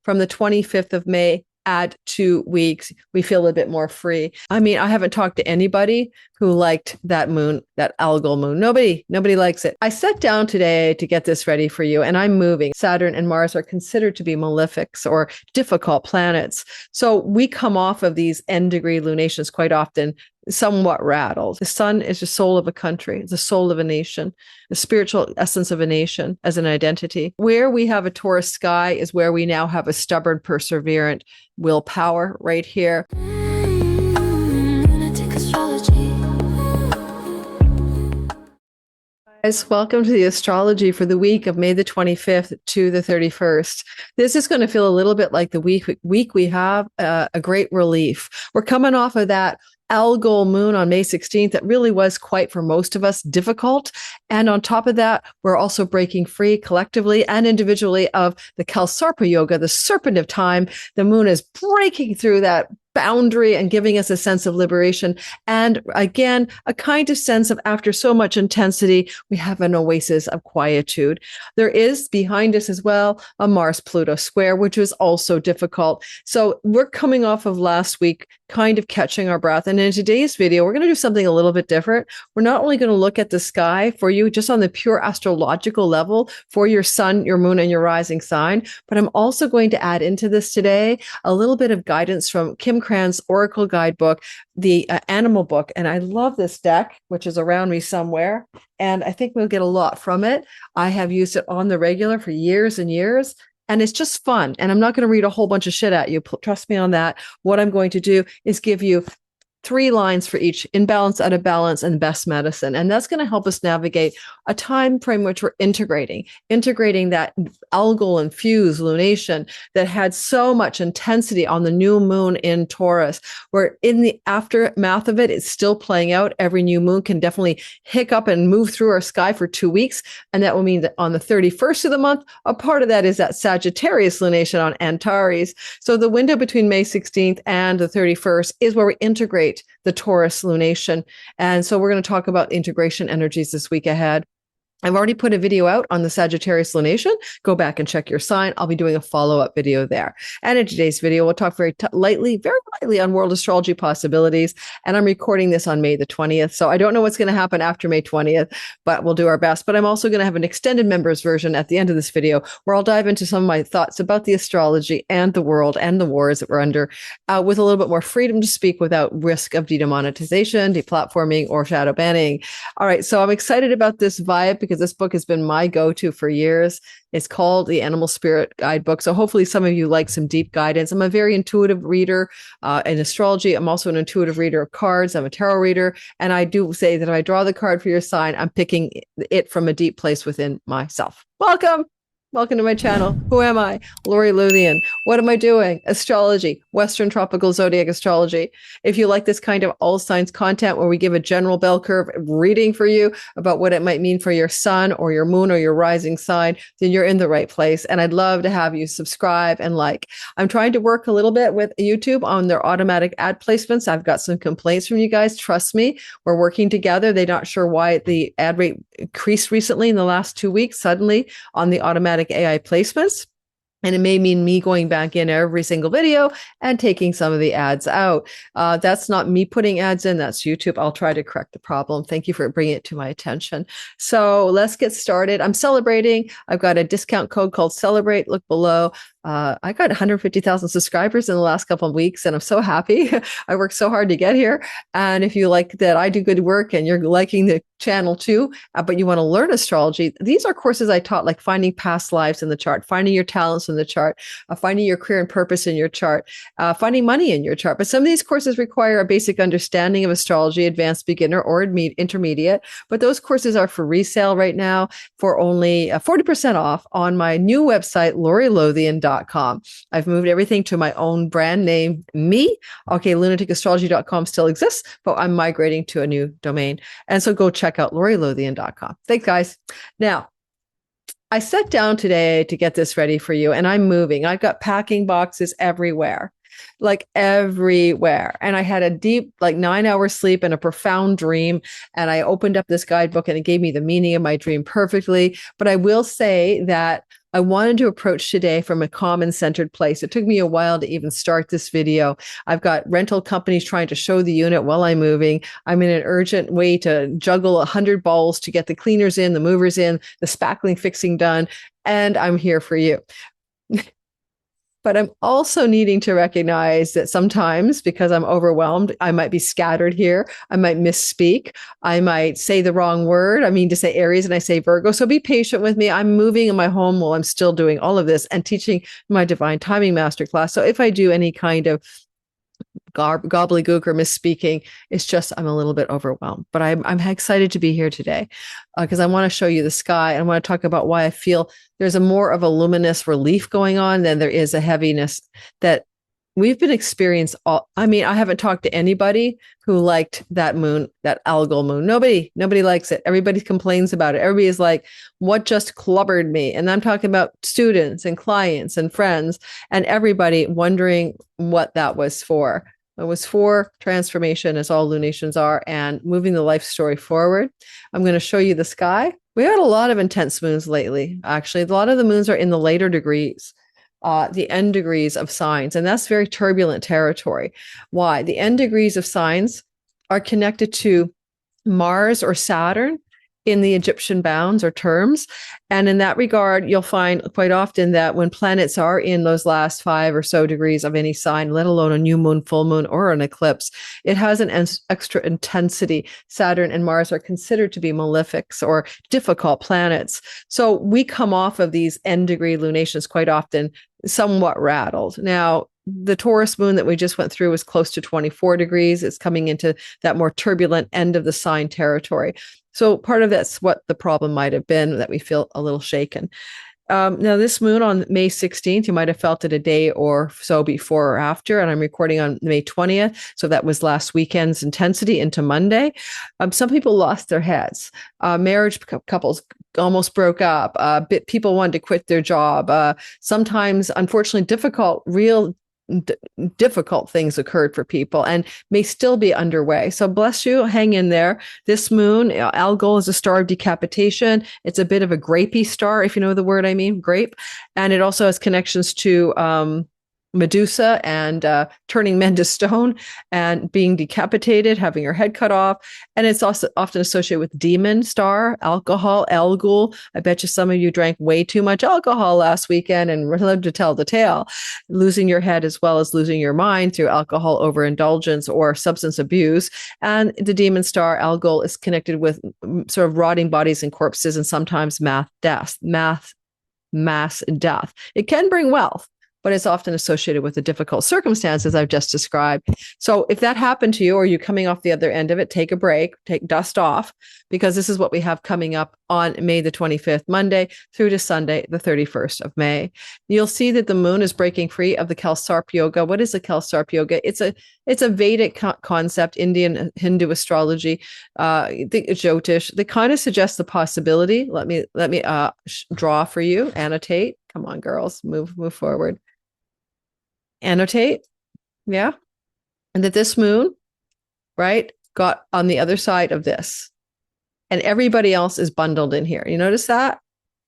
from the 25th of May, add 2 weeks, we feel a bit more free. I mean, I haven't talked to anybody who liked that moon, that Algol moon. Nobody likes it. I sat down today to get this ready for you, and I'm moving. Saturn and Mars are considered to be malefics or difficult planets. So we come off of these end-degree lunations quite often somewhat rattled. The sun is the soul of a country, the soul of a nation, the spiritual essence of a nation as an identity. Where we have a Taurus sky is where we now have a stubborn, perseverant willpower right here. Lunatic astrology. Guys, welcome to the astrology for the week of May the 25th to the 31st. This is going to feel a little bit like the week we have a great relief. We're coming off of that Algol moon on May 16th. That really was quite, for most of us, difficult. And on top of that, we're also breaking free collectively and individually of the Kalsarpa yoga, the serpent of time. The moon is breaking through that boundary and giving us a sense of liberation. And again, a kind of sense of, after so much intensity, we have an oasis of quietude. There is behind us as well a Mars-Pluto square, which was also difficult. So we're coming off of last week, kind of catching our breath. And in today's video, we're going to do something a little bit different. We're not only going to look at the sky for you just on the pure astrological level for your sun, your moon, and your rising sign, but I'm also going to add into this today a little bit of guidance from Kim Krans' Oracle Guidebook, the animal book. And I love this deck, which is around me somewhere. And I think we'll get a lot from it. I have used it on the regular for years and years. And it's just fun. And I'm not going to read a whole bunch of shit at you. Trust me on that. What I'm going to do is give you 3 lines for each: imbalance, out of balance, and best medicine. And that's going to help us navigate a time frame which we're integrating that Algol infused lunation that had so much intensity on the new moon in Taurus, where in the aftermath of it, it's still playing out. Every new moon can definitely hiccup and move through our sky for 2 weeks. And that will mean that on the 31st of the month, a part of that is that Sagittarius lunation on Aries. So the window between May 16th and the 31st is where we integrate the Taurus lunation. And so we're going to talk about integration energies this week ahead. I've already put a video out on the Sagittarius lunation. Go back and check your sign. I'll be doing a follow-up video there. And in today's video, we'll talk very lightly on world astrology possibilities. And I'm recording this on May the 20th. So I don't know what's going to happen after May 20th, but we'll do our best. But I'm also going to have an extended members version at the end of this video where I'll dive into some of my thoughts about the astrology and the world and the wars that we're under with a little bit more freedom to speak without risk of demonetization, deplatforming, or shadow banning. All right. So I'm excited about this vibe because this book has been my go-to for years. It's called the Animal Spirit Guidebook. So hopefully some of you like some deep guidance. I'm a very intuitive reader in astrology. I'm also an intuitive reader of cards. I'm a tarot reader. And I do say that if I draw the card for your sign, I'm picking it from a deep place within myself. Welcome. Welcome to my channel. Who am I? Lori Luthian. What am I doing? Astrology, Western tropical zodiac astrology. If you like this kind of all signs content where we give a general bell curve reading for you about what it might mean for your sun or your moon or your rising sign, then you're in the right place. And I'd love to have you subscribe and like. I'm trying to work a little bit with YouTube on their automatic ad placements. I've got some complaints from you guys. Trust me, we're working together. They're not sure why the ad rate increased recently in the last 2 weeks, suddenly on the automatic AI placements. And it may mean me going back in every single video and taking some of the ads out. That's not me putting ads in, that's YouTube. I'll try to correct the problem. Thank you for bringing it to my attention. So let's get started. I'm celebrating. I've got a discount code called Celebrate. Look below. I got 150,000 subscribers in the last couple of weeks, and I'm so happy. I worked so hard to get here. And if you like that I do good work and you're liking the channel too, but you want to learn astrology, these are courses I taught, like finding past lives in the chart, finding your talents in the chart, finding your career and purpose in your chart, finding money in your chart. But some of these courses require a basic understanding of astrology, advanced beginner or intermediate. But those courses are for resale right now for only 40% off on my new website, LoriLothian.com. I've moved everything to my own brand name, me. Okay, lunaticastrology.com still exists, but I'm migrating to a new domain. And so go check out LoriLothian.com. Thanks, guys. Now, I sat down today to get this ready for you, and I'm moving. I've got packing boxes everywhere. Like everywhere. And I had a deep, 9-hour sleep and a profound dream. And I opened up this guidebook and it gave me the meaning of my dream perfectly. But I will say that I wanted to approach today from a calm and centered place. It took me a while to even start this video. I've got rental companies trying to show the unit while I'm moving. I'm in an urgent way to juggle 100 balls to get the cleaners in, the movers in, the spackling fixing done, and I'm here for you. But I'm also needing to recognize that sometimes, because I'm overwhelmed, I might be scattered here. I might misspeak. I might say the wrong word. I mean to say Aries and I say Virgo. So be patient with me. I'm moving in my home while I'm still doing all of this and teaching my Divine Timing Masterclass. So if I do any kind of gobbledygook or misspeaking, it's just I'm a little bit overwhelmed. But I'm excited to be here today because I want to show you the sky. And I want to talk about why I feel there's a more of a luminous relief going on than there is a heaviness that we've been experiencing. I haven't talked to anybody who liked that moon, that Algol moon. Nobody likes it. Everybody complains about it. Everybody is like, what just clubbered me? And I'm talking about students and clients and friends and everybody wondering what that was for. It was for transformation, as all lunations are, and moving the life story forward. I'm going to show you the sky. We had a lot of intense moons lately. Actually, a lot of the moons are in the later degrees, the end degrees of signs, and that's very turbulent territory. Why? The end degrees of signs are connected to Mars or Saturn in the Egyptian bounds or terms. And in that regard, you'll find quite often that when planets are in those last 5 or so degrees of any sign, let alone a new moon, full moon, or an eclipse, it has an extra intensity. Saturn and Mars are considered to be malefics or difficult planets. So we come off of these end degree lunations quite often somewhat rattled. Now, the Taurus moon that we just went through was close to 24 degrees. It's coming into that more turbulent end of the sign territory. So part of that's what the problem might have been, that we feel a little shaken. Now, this moon on May 16th, you might have felt it a day or so before or after, and I'm recording on May 20th. So that was last weekend's intensity into Monday. Some people lost their heads. Marriage couples almost broke up. People wanted to quit their job. Sometimes, unfortunately, difficult things occurred for people and may still be underway. So bless you, hang in there. This moon, Algol, is a star of decapitation. It's a bit of a grapey star, if you know the word I mean, grape. And it also has connections to Medusa and turning men to stone and being decapitated, having your head cut off. And it's also often associated with demon star, alcohol, Algol. I bet you some of you drank way too much alcohol last weekend and lived to tell the tale. Losing your head as well as losing your mind through alcohol overindulgence or substance abuse. And the demon star, Algol, is connected with sort of rotting bodies and corpses and sometimes mass death. It can bring wealth, but it's often associated with the difficult circumstances I've just described. So if that happened to you or you're coming off the other end of it, take a break, take dust off, because this is what we have coming up on May the 25th, Monday through to Sunday, the 31st of May. You'll see that the moon is breaking free of the Kalsarp Yoga. What is the Kalsarp Yoga? It's a Vedic concept, Indian Hindu astrology, the Jyotish. They kind of suggest the possibility. Let me draw for you, annotate. Come on, girls, move forward. Annotate. Yeah. And that this moon, right, got on the other side of this. And everybody else is bundled in here. You notice that?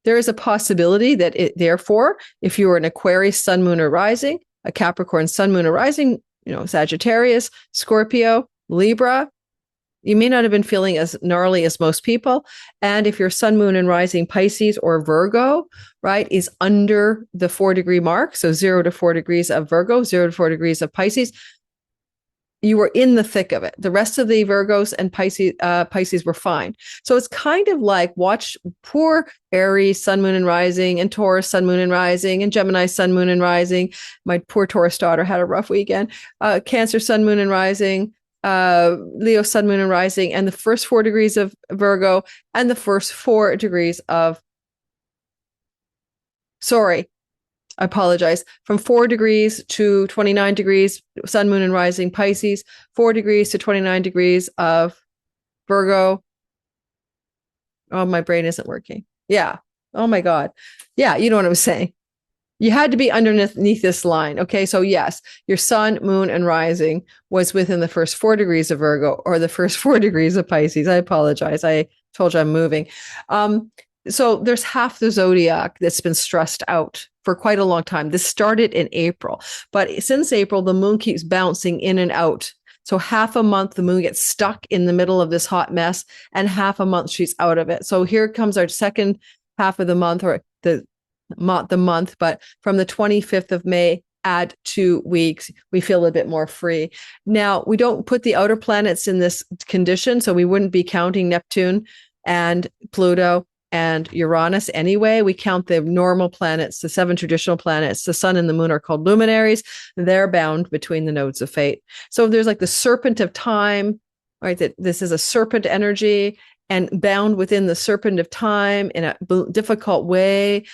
There is a possibility that therefore, if you were an Aquarius sun, moon, or rising, a Capricorn sun, moon, or rising, Sagittarius, Scorpio, Libra, you may not have been feeling as gnarly as most people. And if your sun, moon, and rising Pisces or Virgo, right, is under the 4-degree mark, so 0 to 4 degrees of Virgo, 0 to 4 degrees of Pisces, you were in the thick of it. The rest of the Virgos and Pisces were fine. So it's kind of like watch poor Aries, sun, moon, and rising, and Taurus, sun, moon, and rising, and Gemini, sun, moon, and rising. My poor Taurus daughter had a rough weekend. Cancer, sun, moon, and rising. Leo, sun, moon, and rising, and the first 4 degrees of Virgo, and the first 4 degrees of, I apologize, from 4 degrees to 29 degrees, sun, moon, and rising Pisces, 4 degrees to 29 degrees of Virgo. Oh, my brain isn't working. Yeah. Oh my God. Yeah. You know what I'm saying. You had to be underneath this line. Okay. So yes, your sun, moon, and rising was within the first 4 degrees of Virgo or the first 4 degrees of Pisces. I apologize. I told you I'm moving. So there's half the zodiac that's been stressed out for quite a long time. This started in April, but since April, the moon keeps bouncing in and out. So half a month, the moon gets stuck in the middle of this hot mess, and half a month she's out of it. So here comes our second half of the month, or the month, but from the 25th of May, add 2 weeks, we feel a bit more free. Now, we don't put the outer planets in this condition, so we wouldn't be counting Neptune and Pluto and Uranus anyway. We count the normal planets, the 7 traditional planets. The sun and the moon are called luminaries. They're bound between the nodes of fate. So there's like the serpent of time, right? That this is a serpent energy, and bound within the serpent of time in a difficult way,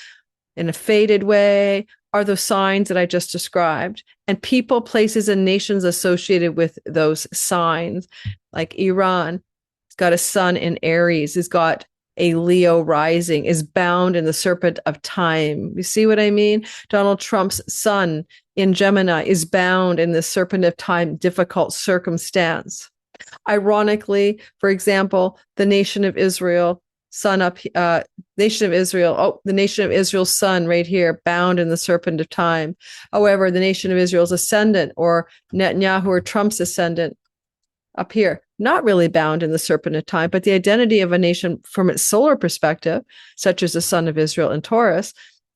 in a fated way, are those signs that I just described. And people, places, and nations associated with those signs, like Iran, has got a sun in Aries, has got a Leo rising, is bound in the serpent of time. You see what I mean? Donald Trump's sun in Gemini is bound in the serpent of time, difficult circumstance. Ironically, for example, the nation of Israel, sun up, nation of Israel, the nation of Israel's sun right here, bound in the serpent of time. However, the nation of Israel's ascendant, or Netanyahu or Trump's ascendant, up here, not really bound in the serpent of time, but the identity of a nation from its solar perspective, such as the sun of Israel in Taurus,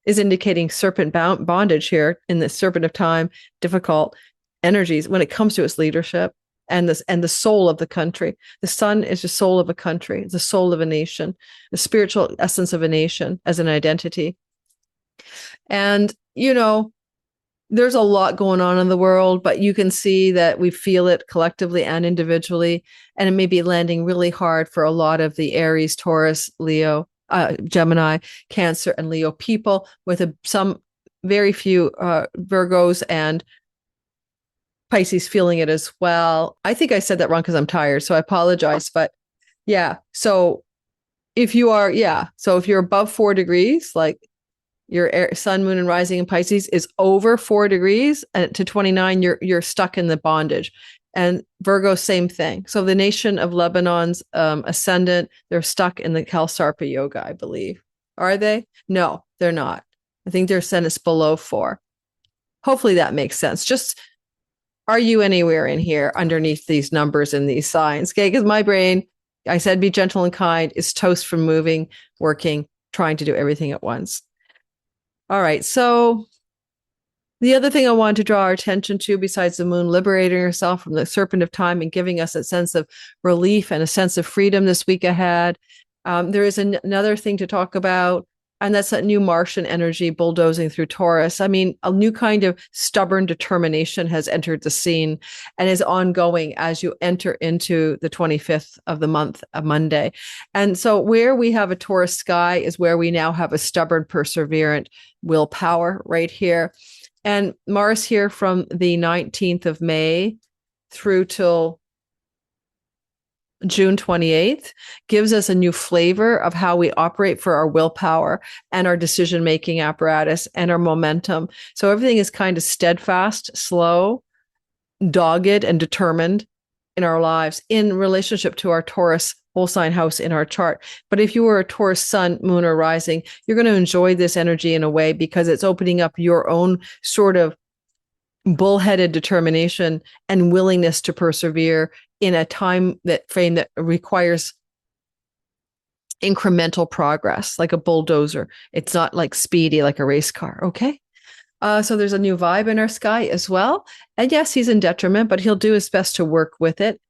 is indicating serpent bondage here in the serpent of time, difficult energies when it comes to its leadership and the soul of the country. The sun is the soul of a country, the soul of a nation, the spiritual essence of a nation as an identity. And, there's a lot going on in the world, but you can see that we feel it collectively and individually, and it may be landing really hard for a lot of the Aries, Taurus, Leo, Gemini, Cancer, and Leo people, with some very few Virgos and Pisces feeling it as well. I think I said that wrong because I'm tired, so I apologize. But yeah, so if you're above 4 degrees, like your sun, moon, and rising in Pisces is over 4 degrees and to 29, you're stuck in the bondage. And Virgo, same thing. So the nation of Lebanon's ascendant, they're stuck in the Kalsarpa yoga, I believe. Are they? No, they're not. I think their ascendant's below 4. Hopefully that makes sense. Just, are you anywhere in here underneath these numbers and these signs? Okay, because my brain, I said be gentle and kind, is toast from moving, working, trying to do everything at once. All right, so the other thing I wanted to draw our attention to, besides the moon liberating herself from the serpent of time and giving us a sense of relief and a sense of freedom this week ahead, there is another thing to talk about, and that's that new Martian energy bulldozing through Taurus. I mean, a new kind of stubborn determination has entered the scene and is ongoing as you enter into the 25th of the month, a Monday. And so where we have a Taurus sky is where we now have a stubborn, perseverant willpower right here. And Mars here from the 19th of May through till June 28th gives us a new flavor of how we operate for our willpower and our decision-making apparatus and our momentum. So everything is kind of steadfast, slow, dogged, and determined in our lives in relationship to our Taurus whole sign house in our chart. But if you were a Taurus sun, moon, or rising, you're going to enjoy this energy in a way because it's opening up your own sort of bullheaded determination and willingness to persevere in a time frame that requires incremental progress, like a bulldozer. It's not like speedy, like a race car. Okay. So there's a new vibe in our sky as well. And yes, he's in detriment, but he'll do his best to work with it.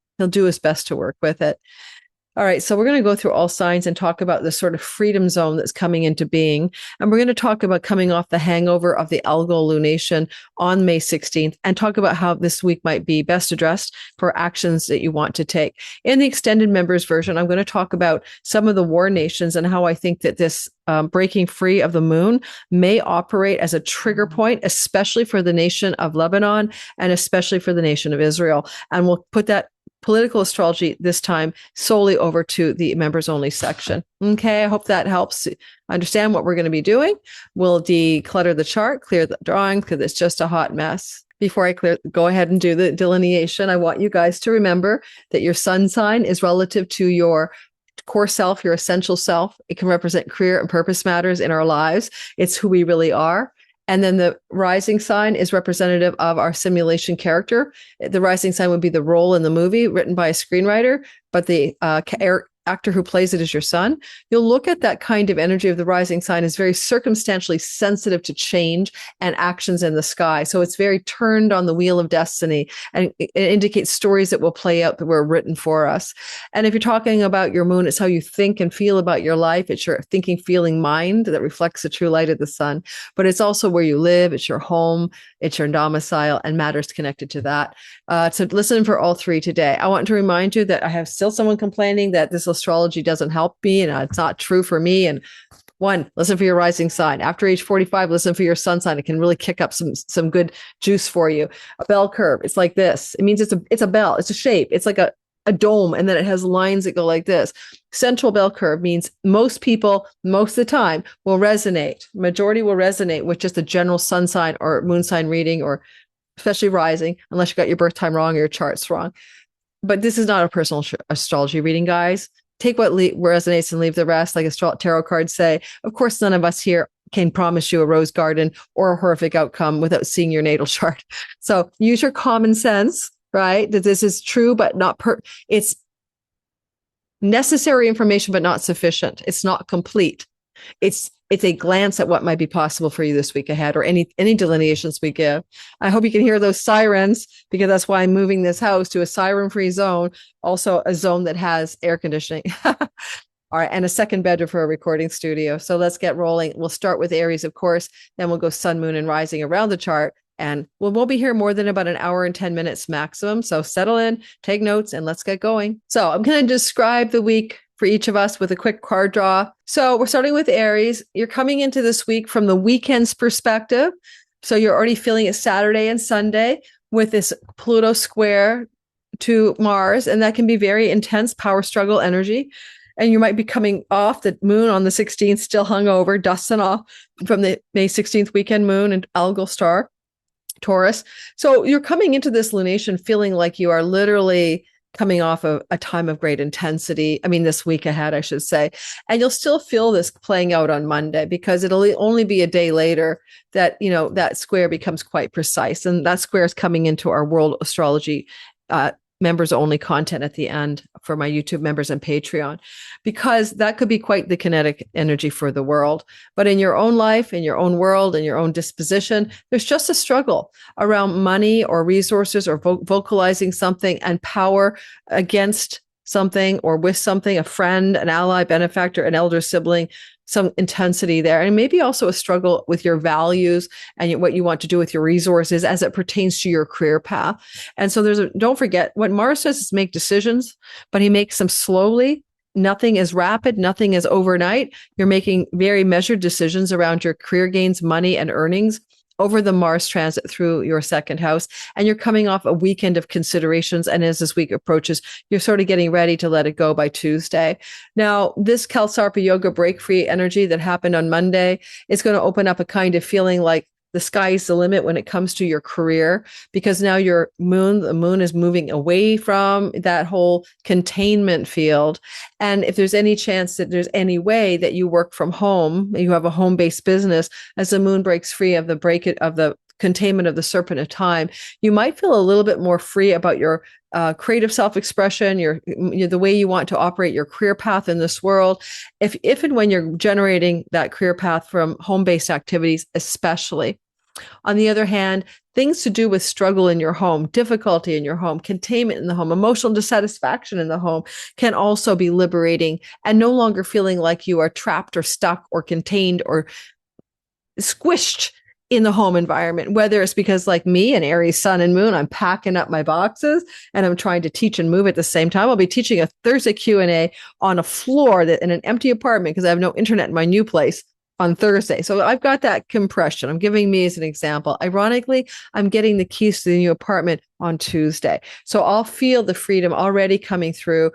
All right, so we're going to go through all signs and talk about the sort of freedom zone that's coming into being. And we're going to talk about coming off the hangover of the Algol lunation on May 16th and talk about how this week might be best addressed for actions that you want to take. In the extended members version, I'm going to talk about some of the war nations and how I think that this breaking free of the moon may operate as a trigger point, especially for the nation of Lebanon and especially for the nation of Israel. And we'll put that political astrology this time solely over to the members only section. Okay, I hope that helps understand what we're going to be doing. We'll declutter the chart, clear the drawing because it's just a hot mess. Before I go ahead and do the delineation, I want you guys to remember that your sun sign is relative to your core self, your essential self. It can represent career and purpose matters in our lives. It's who we really are. And then the rising sign is representative of our simulation character. The rising sign would be the role in the movie written by a screenwriter, but the actor who plays it is your son. You'll look at that kind of energy of the rising sign as very circumstantially sensitive to change and actions in the sky. So it's very turned on the wheel of destiny, and it indicates stories that will play out that were written for us. And if you're talking about your moon, it's how you think and feel about your life. It's your thinking, feeling mind that reflects the true light of the sun. But it's also where you live. It's your home. It's your domicile and matters connected to that. So listen for all three today. I want to remind you that I have still someone complaining that this astrology doesn't help me and it's not true for me. And one, listen for your rising sign. After age 45, listen for your sun sign. It can really kick up some good juice for you. A bell curve. It's like this. It means it's a bell. It's a shape. It's like a dome, and then it has lines that go like this. Central bell curve means most people, most of the time, will resonate. Majority will resonate with just a general sun sign or moon sign reading, or especially rising, unless you got your birth time wrong or your charts wrong. But this is not a personal astrology reading, guys. Take what resonates and leave the rest, like tarot cards say. Of course, none of us here can promise you a rose garden or a horrific outcome without seeing your natal chart. So use your common sense, right? That this is true, but not it's necessary information, but not sufficient. It's not complete. It's a glance at what might be possible for you this week ahead, or any delineations we give. I hope you can hear those sirens, because that's why I'm moving this house to a siren-free zone, also a zone that has air conditioning. All right, and a second bedroom for a recording studio. So let's get rolling. We'll start with Aries, of course, then we'll go sun, moon, and rising around the chart. And we won't be here more than about an hour and 10 minutes maximum. So settle in, take notes, and let's get going. So I'm going to describe the week for each of us with a quick card draw. So we're starting with Aries. You're coming into this week from the weekend's perspective. So you're already feeling it Saturday and Sunday with this Pluto square to Mars. And that can be very intense power struggle energy. And you might be coming off the moon on the 16th, still hungover, dusting off from the May 16th weekend moon and Algol star, Taurus. So you're coming into this lunation feeling like you are literally coming off of a time of great intensity. I mean, this week ahead, I should say. And you'll still feel this playing out on Monday, because it'll only be a day later that, that square becomes quite precise. And that square is coming into our world astrology members only content at the end for my YouTube members and Patreon, because that could be quite the kinetic energy for the world. But in your own life, in your own world, in your own disposition, there's just a struggle around money or resources or vocalizing something and power against something or with something, a friend, an ally, benefactor, an elder sibling, some intensity there. And maybe also a struggle with your values and what you want to do with your resources as it pertains to your career path. And so don't forget, what Mars does is make decisions, but he makes them slowly. Nothing is rapid. Nothing is overnight. You're making very measured decisions around your career gains, money, and earnings over the Mars transit through your second house. And you're coming off a weekend of considerations. And as this week approaches, you're sort of getting ready to let it go by Tuesday. Now, this Kalsarpa Yoga break free energy that happened on Monday is going to open up a kind of feeling like the sky is the limit when it comes to your career, because now the moon is moving away from that whole containment field. And if there's any chance that there's any way that you work from home, you have a home-based business, as the moon breaks free of the containment of the serpent of time, you might feel a little bit more free about your creative self-expression, the way you want to operate your career path in this world. If and when you're generating that career path from home-based activities, especially. On the other hand, things to do with struggle in your home, difficulty in your home, containment in the home, emotional dissatisfaction in the home can also be liberating, and no longer feeling like you are trapped or stuck or contained or squished in the home environment, whether it's because, like me, an Aries sun and moon, I'm packing up my boxes and I'm trying to teach and move at the same time. I'll be teaching a Thursday Q&A on a floor in an empty apartment because I have no internet in my new place on Thursday. So I've got that compression. I'm giving me as an example. Ironically, I'm getting the keys to the new apartment on Tuesday. So I'll feel the freedom already coming through,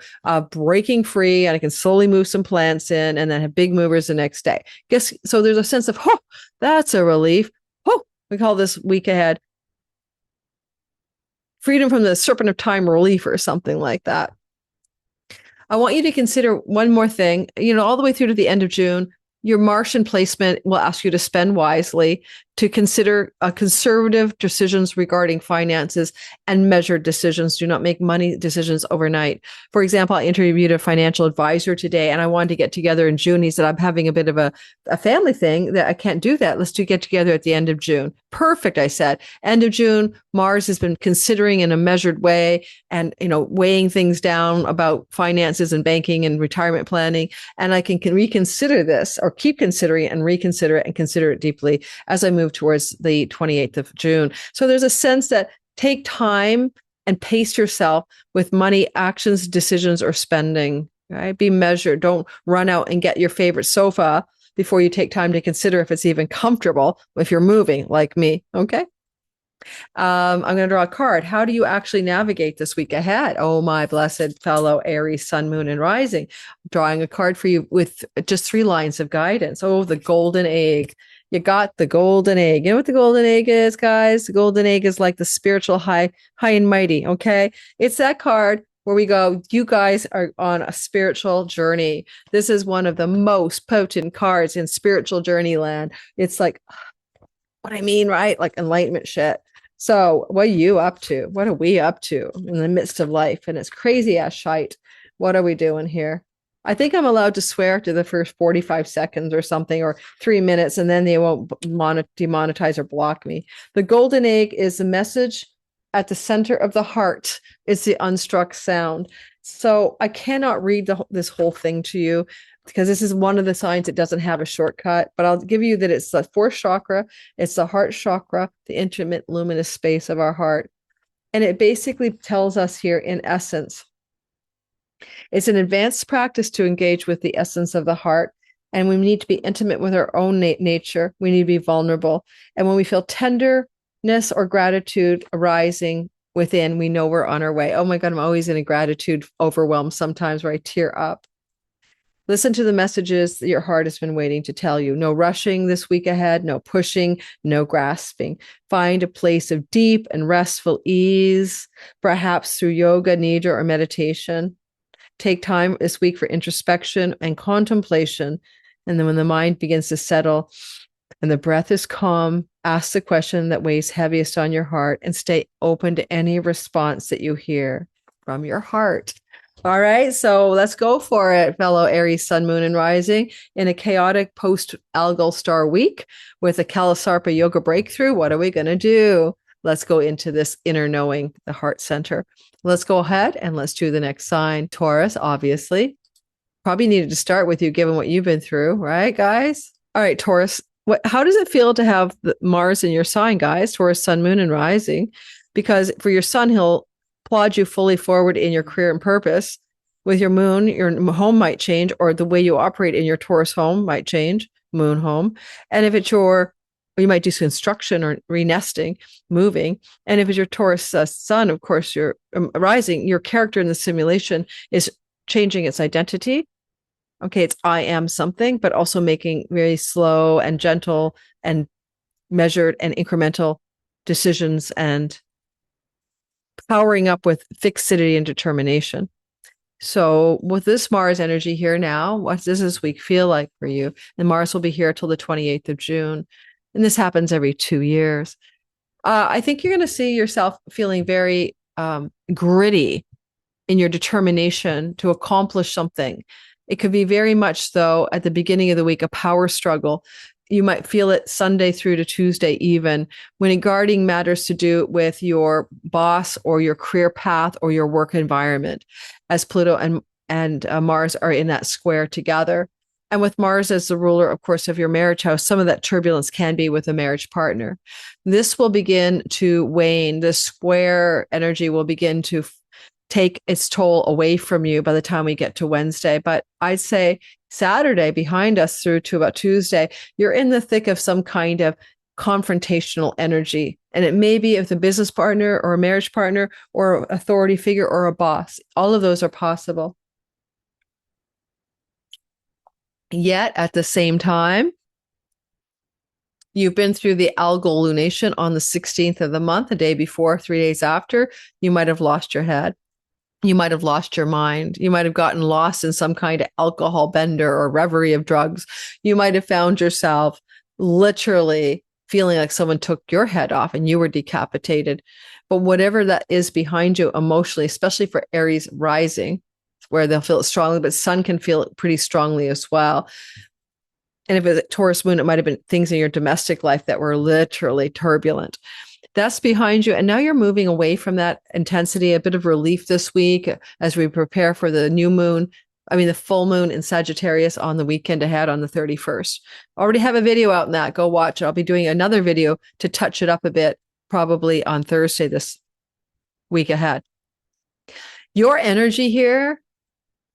breaking free, and I can slowly move some plants in and then have big movers the next day. So there's a sense of, oh, that's a relief. Oh, we call this week ahead freedom from the serpent of time relief or something like that. I want you to consider one more thing, all the way through to the end of June. Your Martian placement will ask you to spend wisely, to consider conservative decisions regarding finances and measured decisions. Do not make money decisions overnight. For example, I interviewed a financial advisor today and I wanted to get together in June. He said, I'm having a bit of a family thing that I can't do that. Let's get together at the end of June. Perfect, I said. End of June, Mars has been considering in a measured way and, weighing things down about finances and banking and retirement planning. And I can reconsider this, or keep considering it and reconsider it and consider it deeply as I move towards the 28th of June. So there's a sense that take time and pace yourself with money, actions, decisions, or spending, right? Be measured. Don't run out and get your favorite sofa before you take time to consider if it's even comfortable if you're moving like me. Okay. I'm going to draw a card. How do you actually navigate this week ahead? Oh, my blessed fellow Aries, Sun, Moon, and Rising. Drawing a card for you with just 3 lines of guidance. Oh, the golden egg. You got the golden egg. You know what the golden egg is, guys? The golden egg is like the spiritual high and mighty. Okay. It's that card where we go, you guys are on a spiritual journey. This is one of the most potent cards in spiritual journey land. It's like, what I mean, right? Like enlightenment shit. So what are you up to? What are we up to in the midst of life? And it's crazy ass shite. What are we doing here? I think I'm allowed to swear to the first 45 seconds or something, or 3 minutes, and then they won't demonetize or block me. The golden egg is the message at the center of the heart. It's the unstruck sound. So I cannot read this whole thing to you because this is one of the signs that doesn't have a shortcut, but I'll give you that it's the 4th chakra. It's the heart chakra, the intimate luminous space of our heart. And it basically tells us here in essence, it's an advanced practice to engage with the essence of the heart. And we need to be intimate with our own nature. We need to be vulnerable. And when we feel tenderness or gratitude arising within, we know we're on our way. Oh my God, I'm always in a gratitude overwhelm sometimes where I tear up. Listen to the messages that your heart has been waiting to tell you. No rushing this week ahead, no pushing, no grasping. Find a place of deep and restful ease, perhaps through yoga, nidra, or meditation. Take time this week for introspection and contemplation. And then when the mind begins to settle and the breath is calm, ask the question that weighs heaviest on your heart and stay open to any response that you hear from your heart. All right, so let's go for it, fellow Aries, Sun, Moon, and Rising. In a chaotic post-Algol star week with a Kalasarpa yoga breakthrough, what are we going to do? Let's go into this inner knowing, the heart center. Let's go ahead and let's do the next sign. Taurus, obviously. Probably needed to start with you given what you've been through, right, guys? All right, Taurus, how does it feel to have Mars in your sign, guys? Taurus, Sun, Moon, and Rising. Because for your Sun, he'll plod you fully forward in your career and purpose. With your Moon, your home might change, or the way you operate in your Taurus home might change, Moon home. And if it's you might do construction or renesting, moving. And if it's your Taurus Sun, of course, your rising, your character in the simulation is changing its identity. Okay, it's I am something, but also making very slow and gentle and measured and incremental decisions and powering up with fixity and determination. So with this Mars energy here now, what does this week feel like for you? And Mars will be here till the 28th of June. And this happens every 2 years. I think you're going to see yourself feeling very gritty in your determination to accomplish something. It could be very much, though, at the beginning of the week, a power struggle. You might feel it Sunday through to Tuesday even, when regarding matters to do with your boss or your career path or your work environment, as Pluto and Mars are in that square together. And with Mars as the ruler, of course, of your marriage house, some of that turbulence can be with a marriage partner. This will begin to wane. The square energy will begin to take its toll away from you by the time we get to Wednesday. But I'd say Saturday behind us through to about Tuesday, you're in the thick of some kind of confrontational energy. And it may be with a business partner or a marriage partner or authority figure or a boss. All of those are possible. Yet at the same time, you've been through the Algol lunation on the 16th of the month, the day before, 3 days after, you might have lost your head. You might have lost your mind. You might have gotten lost in some kind of alcohol bender or reverie of drugs. You might have found yourself literally feeling like someone took your head off and you were decapitated. But whatever that is behind you emotionally, especially for Aries rising, where they'll feel it strongly, but Sun can feel it pretty strongly as well. And if it's a Taurus moon, it might have been things in your domestic life that were literally turbulent. That's behind you. And now you're moving away from that intensity, a bit of relief this week as we prepare for the the full moon in Sagittarius on the weekend ahead on the 31st. Already have a video out on that. Go watch it. I'll be doing another video to touch it up a bit, probably on Thursday this week ahead. Your energy here,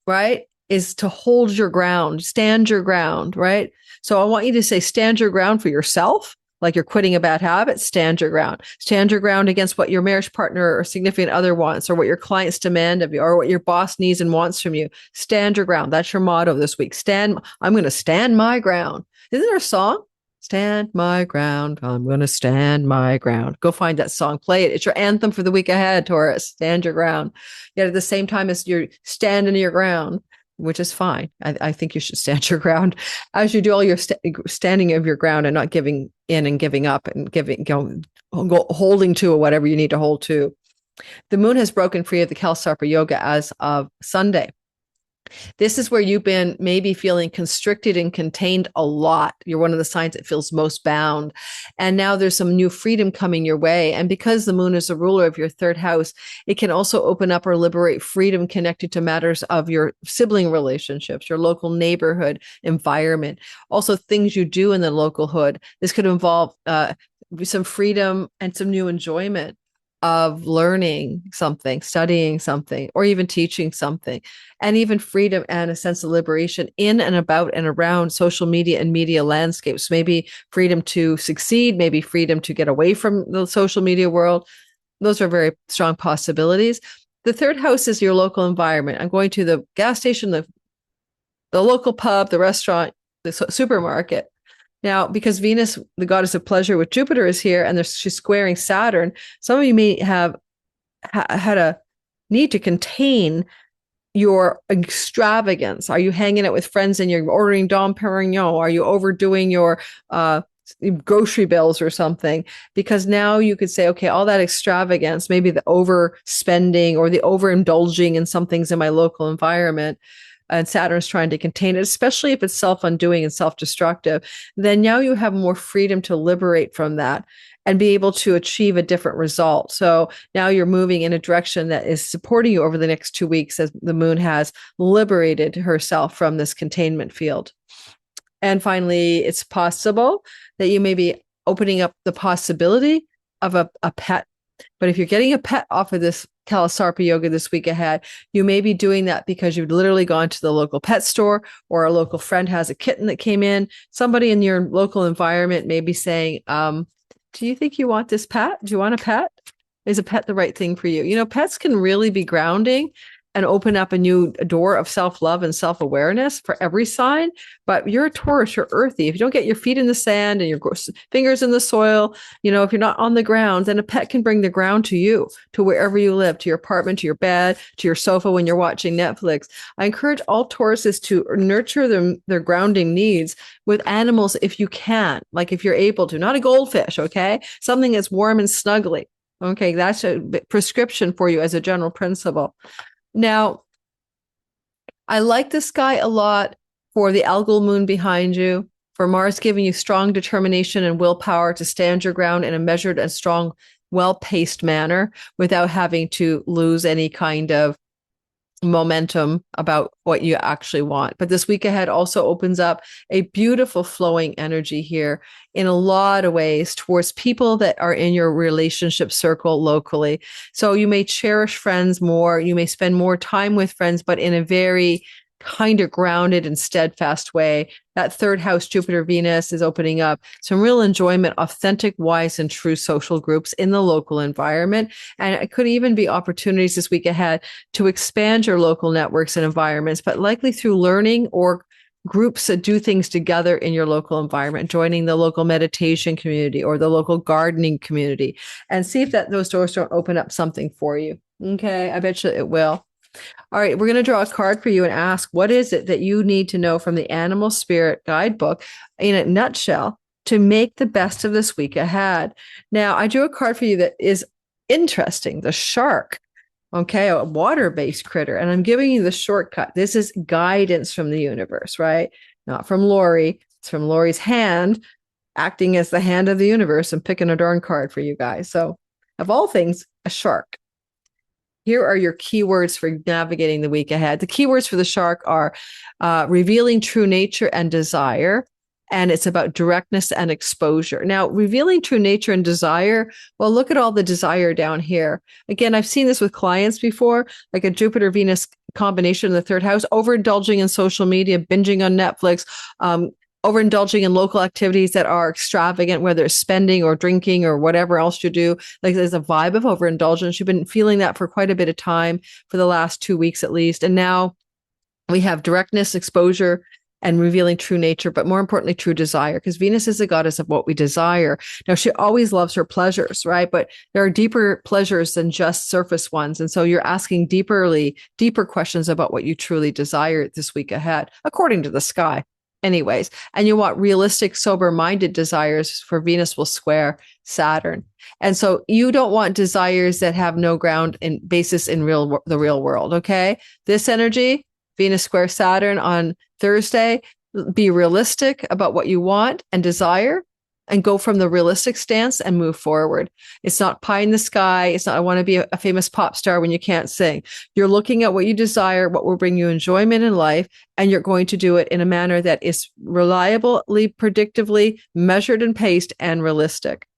right, is to hold your ground, stand your ground, right? So I want you to say, stand your ground for yourself, like you're quitting a bad habit, stand your ground. Stand your ground against what your marriage partner or significant other wants, or what your clients demand of you, or what your boss needs and wants from you. Stand your ground. That's your motto this week. I'm going to stand my ground. Isn't there a song? Stand my ground. I'm going to stand my ground. Go find that song. Play it. It's your anthem for the week ahead, Taurus. Stand your ground. Yet at the same time as you're standing your ground, which is fine. I think you should stand your ground as you do all your standing of your ground and not giving in and giving up and holding to whatever you need to hold to. The moon has broken free of the Kalsarpa yoga as of Sunday. This is where you've been maybe feeling constricted and contained a lot. You're one of the signs that feels most bound. And now there's some new freedom coming your way. And because the moon is a ruler of your third house, it can also open up or liberate freedom connected to matters of your sibling relationships, your local neighborhood environment, also things you do in the local hood. This could involve some freedom and some new enjoyment of learning something, studying something, or even teaching something, and even freedom and a sense of liberation in and about and around social media and media landscapes. Maybe freedom to succeed, maybe freedom to get away from the social media world. Those are very strong possibilities. The third house is your local environment. I'm going to the gas station, the local pub, the restaurant, the supermarket. Now, because Venus, the goddess of pleasure with Jupiter, is here and she's squaring Saturn, some of you may have had a need to contain your extravagance. Are you hanging out with friends and you're ordering Dom Perignon? Are you overdoing your grocery bills or something? Because now you could say, okay, all that extravagance, maybe the overspending or the overindulging in some things in my local environment, and Saturn's trying to contain it, especially if it's self-undoing and self-destructive, then now you have more freedom to liberate from that and be able to achieve a different result. So now you're moving in a direction that is supporting you over the next 2 weeks as the moon has liberated herself from this containment field. And finally, it's possible that you may be opening up the possibility of a pet. But if you're getting a pet off of this Kalsarpa yoga this week ahead, you may be doing that because you've literally gone to the local pet store, or a local friend has a kitten that came in. Somebody in your local environment may be saying, do you think you want this pet? Do you want a pet? Is a pet the right thing for you? You know, pets can really be grounding and open up a new door of self-love and self-awareness for every sign. But you're a Taurus, you're earthy. If you don't get your feet in the sand and your fingers in the soil, if you're not on the ground, then a pet can bring the ground to you, to wherever you live, to your apartment, to your bed, to your sofa when you're watching Netflix. I encourage all Tauruses to nurture their grounding needs with animals if you can, like if you're able to, not a goldfish, okay? Something that's warm and snuggly. Okay, that's a prescription for you as a general principle. Now, I like the sky a lot for the Algol moon behind you, for Mars giving you strong determination and willpower to stand your ground in a measured and strong, well-paced manner without having to lose any kind of momentum about what you actually want. But this week ahead also opens up a beautiful flowing energy here in a lot of ways towards people that are in your relationship circle locally. So you may cherish friends more, you may spend more time with friends, but in a very kind of grounded and steadfast way. That third house, Jupiter, Venus, is opening up some real enjoyment, authentic, wise, and true social groups in the local environment. And it could even be opportunities this week ahead to expand your local networks and environments, but likely through learning or groups that do things together in your local environment, joining the local meditation community or the local gardening community, and see if those doors don't open up something for you. Okay, I bet you it will. All right, we're going to draw a card for you and ask, what is it that you need to know from the Animal Spirit Guidebook in a nutshell to make the best of this week ahead? Now, I drew a card for you that is interesting, the shark. Okay, a water-based critter. And I'm giving you the shortcut. This is guidance from the universe, right? Not from Lori. It's from Lori's hand, acting as the hand of the universe and picking a darn card for you guys. So, of all things, a shark. Here are your keywords for navigating the week ahead. The keywords for the shark are revealing true nature and desire. And it's about directness and exposure. Now, revealing true nature and desire, well, look at all the desire down here. Again, I've seen this with clients before, like a Jupiter-Venus combination in the third house, overindulging in social media, binging on Netflix, overindulging in local activities that are extravagant, whether it's spending or drinking or whatever else you do. Like there's a vibe of overindulgence. You've been feeling that for quite a bit of time, for the last 2 weeks at least. And now we have directness, exposure, and revealing true nature, but more importantly, true desire, because Venus is the goddess of what we desire. Now, she always loves her pleasures, right? But there are deeper pleasures than just surface ones. And so you're asking deeper questions about what you truly desire this week ahead, according to the sky. Anyways, and you want realistic, sober-minded desires, for Venus will square Saturn. And so you don't want desires that have no ground in basis in the real world, okay? This energy, Venus square Saturn on Thursday, be realistic about what you want and desire and go from the realistic stance and move forward. It's not pie in the sky. It's not, I want to be a famous pop star when you can't sing. You're looking at what you desire, what will bring you enjoyment in life, and you're going to do it in a manner that is reliably, predictively measured and paced and realistic.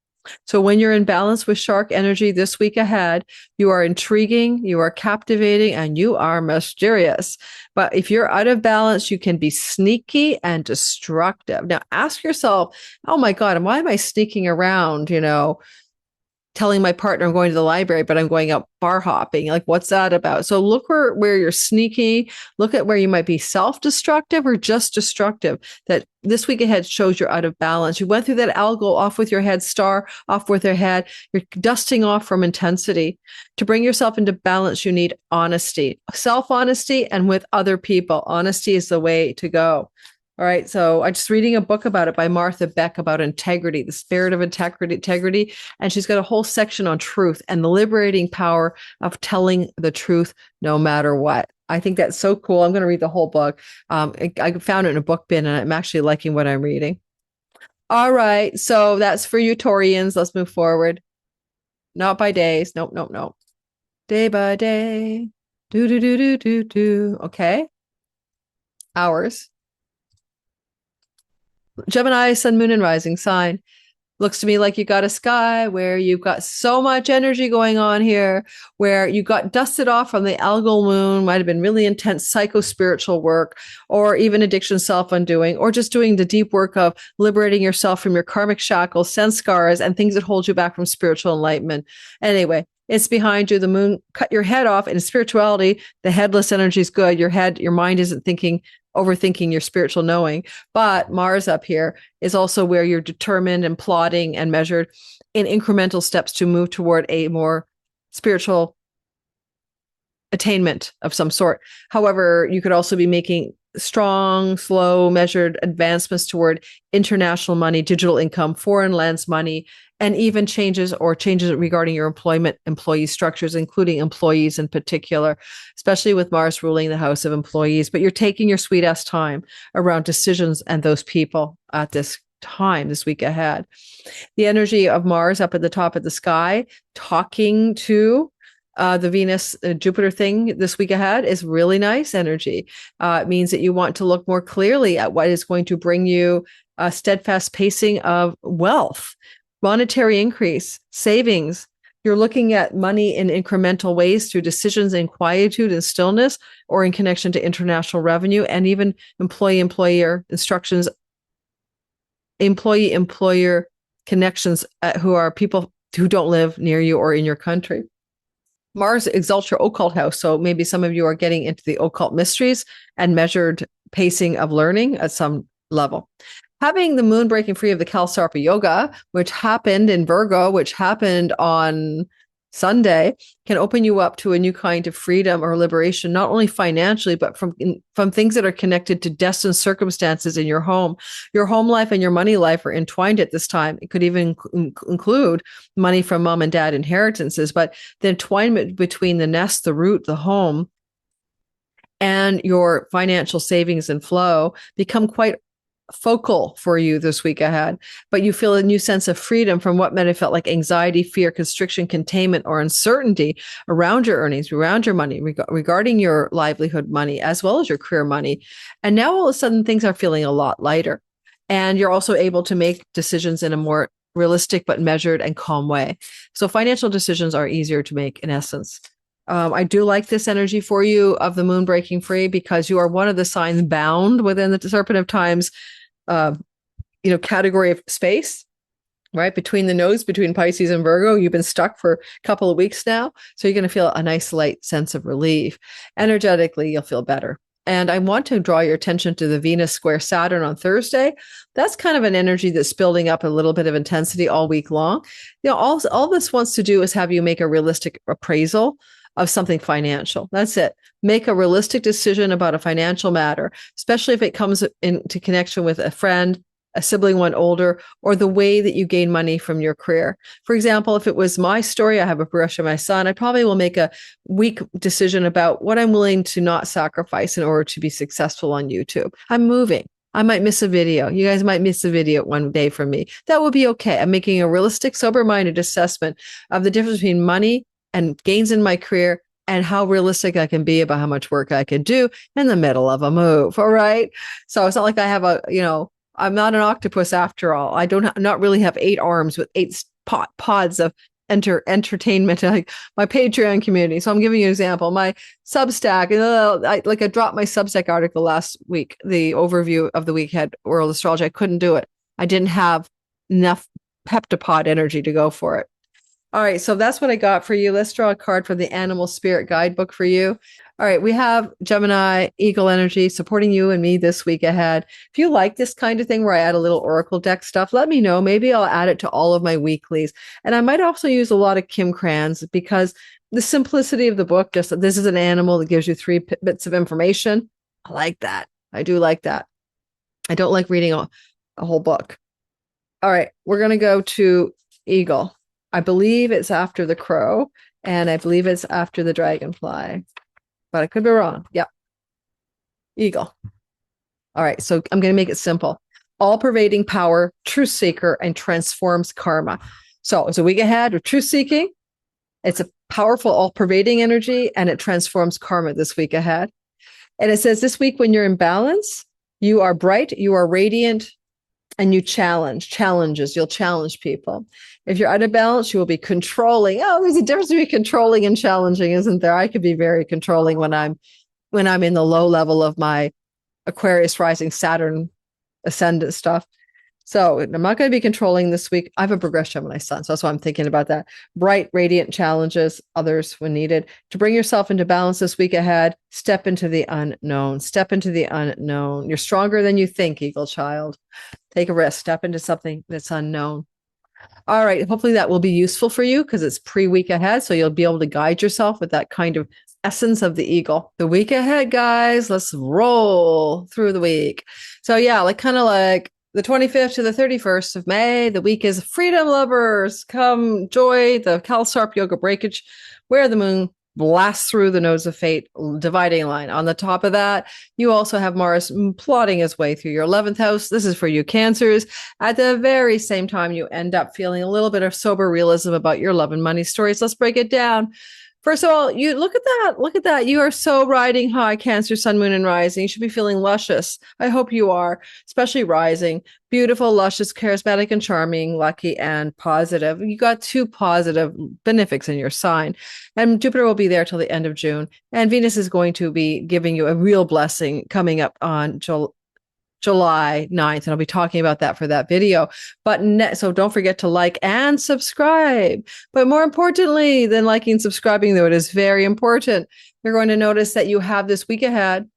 So when you're in balance with shark energy this week ahead, you are intriguing, you are captivating, and you are mysterious. But if you're out of balance, you can be sneaky and destructive. Now ask yourself, oh my God, why am I sneaking around, telling my partner I'm going to the library, but I'm going out bar hopping? Like, what's that about? So look where you're sneaky. Look at where you might be self-destructive or just destructive. That this week ahead shows you're out of balance. You went through that Algol, off with your head, star, off with your head. You're dusting off from intensity. To bring yourself into balance, you need honesty, self-honesty, and with other people. Honesty is the way to go. All right. So I'm just reading a book about it by Martha Beck about integrity, the spirit of integrity. And she's got a whole section on truth and the liberating power of telling the truth no matter what. I think that's so cool. I'm going to read the whole book. I found it in a book bin and I'm actually liking what I'm reading. All right. So that's for you Taurians. Let's move forward. Not by days. Nope. Day by day. Do. Okay. Hours. Gemini, sun, moon, and rising sign. Looks to me like you got a sky where you've got so much energy going on here, where you got dusted off from the Algol moon, might have been really intense psycho-spiritual work, or even addiction, self-undoing, or just doing the deep work of liberating yourself from your karmic shackles, sense scars, and things that hold you back from spiritual enlightenment. Anyway, it's behind you. The moon cut your head off. In spirituality, the headless energy is good. Your mind isn't overthinking your spiritual knowing. But Mars up here is also where you're determined and plotting and measured in incremental steps to move toward a more spiritual attainment of some sort. However, you could also be making strong, slow, measured advancements toward international money, digital income, foreign lands money, and even changes regarding your employee structures, including employees in particular, especially with Mars ruling the house of employees. But you're taking your sweet ass time around decisions and those people at this time, this week ahead. The energy of Mars up at the top of the sky, talking to the Venus Jupiter thing this week ahead is really nice energy. It means that you want to look more clearly at what is going to bring you a steadfast pacing of wealth, monetary increase, savings. You're looking at money in incremental ways through decisions in quietude and stillness, or in connection to international revenue, and even employee-employer instructions, employee-employer connections who are people who don't live near you or in your country. Mars exalts your occult house. So maybe some of you are getting into the occult mysteries and measured pacing of learning at some level. Having the moon breaking free of the Kalsarpa yoga, which happened in Virgo, which happened on Sunday can open you up to a new kind of freedom or liberation, not only financially, but from things that are connected to destined circumstances in your home. Your home life and your money life are entwined at this time. It could even include money from mom and dad inheritances, but the entwinement between the nest, the root, the home, and your financial savings and flow become quite focal for you this week ahead, but you feel a new sense of freedom from what might have felt like anxiety, fear, constriction, containment, or uncertainty around your earnings, around your money, regarding your livelihood money, as well as your career money. And now all of a sudden things are feeling a lot lighter. And you're also able to make decisions in a more realistic but measured and calm way. So financial decisions are easier to make in essence. I do like this energy for you of the moon breaking free, because you are one of the signs bound within the Serpent of Time's, category of space, right? Between the nodes, between Pisces and Virgo, you've been stuck for a couple of weeks now. So you're going to feel a nice light sense of relief. Energetically, you'll feel better. And I want to draw your attention to the Venus square Saturn on Thursday. That's kind of an energy that's building up a little bit of intensity all week long. All this wants to do is have you make a realistic appraisal of something financial. That's it. Make a realistic decision about a financial matter, especially if it comes into connection with a friend, a sibling one older, or the way that you gain money from your career. For example, if it was my story, I have a progression of my son, I probably will make a weak decision about what I'm willing to not sacrifice in order to be successful on YouTube. I'm moving. I might miss a video. You guys might miss a video one day from me. That will be okay. I'm making a realistic, sober-minded assessment of the difference between money and gains in my career, and how realistic I can be about how much work I can do in the middle of a move. All right. So it's not like I have I'm not an octopus after all. I not really have 8 arms with 8 pods of entertainment, like my Patreon community. So I'm giving you an example. My Substack, I dropped my Substack article last week, the overview of the week had World Astrology. I couldn't do it. I didn't have enough peptopod energy to go for it. All right, so that's what I got for you. Let's draw a card for the Animal Spirit Guidebook for you. All right, we have Gemini, Eagle energy supporting you and me this week ahead. If you like this kind of thing where I add a little Oracle deck stuff, let me know. Maybe I'll add it to all of my weeklies. And I might also use a lot of Kim Krans, because the simplicity of the book, just this is an animal that gives you 3 bits of information. I like that. I do like that. I don't like reading a whole book. All right, we're going to go to Eagle. I believe it's after the crow, and I believe it's after the dragonfly, but I could be wrong. Yep. Eagle. All right. So I'm going to make it simple. All pervading power, truth seeker, and transforms karma. So it's a week ahead with truth seeking. It's a powerful, all pervading energy, and it transforms karma this week ahead. And it says this week, when you're in balance, you are bright, you are radiant, and you challenges. You'll challenge people. If you're out of balance, you will be controlling. Oh, there's a difference between controlling and challenging, isn't there? I could be very controlling when I'm in the low level of my Aquarius rising Saturn ascendant stuff. So I'm not going to be controlling this week. I have a progression of my sun, so that's why I'm thinking about that. Bright, radiant challenges others when needed. To bring yourself into balance this week ahead, step into the unknown. Step into the unknown. You're stronger than you think, Eagle child. Take a risk. Step into something that's unknown. All right. Hopefully that will be useful for you, because it's pre-week ahead. So you'll be able to guide yourself with that kind of essence of the eagle. The week ahead, guys, let's roll through the week. So yeah, kind of like the 25th to the 31st of May, the week is freedom lovers. Come joy the Cal-Sarp yoga breakage, where the moon blasts through the nose of fate dividing line. On the top of that, you also have Mars plotting his way through your 11th house. This is for you Cancers. At the very same time, you end up feeling a little bit of sober realism about your love and money stories. Let's break it down. First of all, you look at that. Look at that. You are so riding high, Cancer, Sun, Moon, and Rising. You should be feeling luscious. I hope you are, especially Rising. Beautiful, luscious, charismatic, and charming, lucky, and positive. You got 2 positive benefics in your sign. And Jupiter will be there till the end of June. And Venus is going to be giving you a real blessing coming up on July 9th, and I'll be talking about that for that video. But so don't forget to like and subscribe. But more importantly than liking and subscribing, though it is very important, you're going to notice that you have this week ahead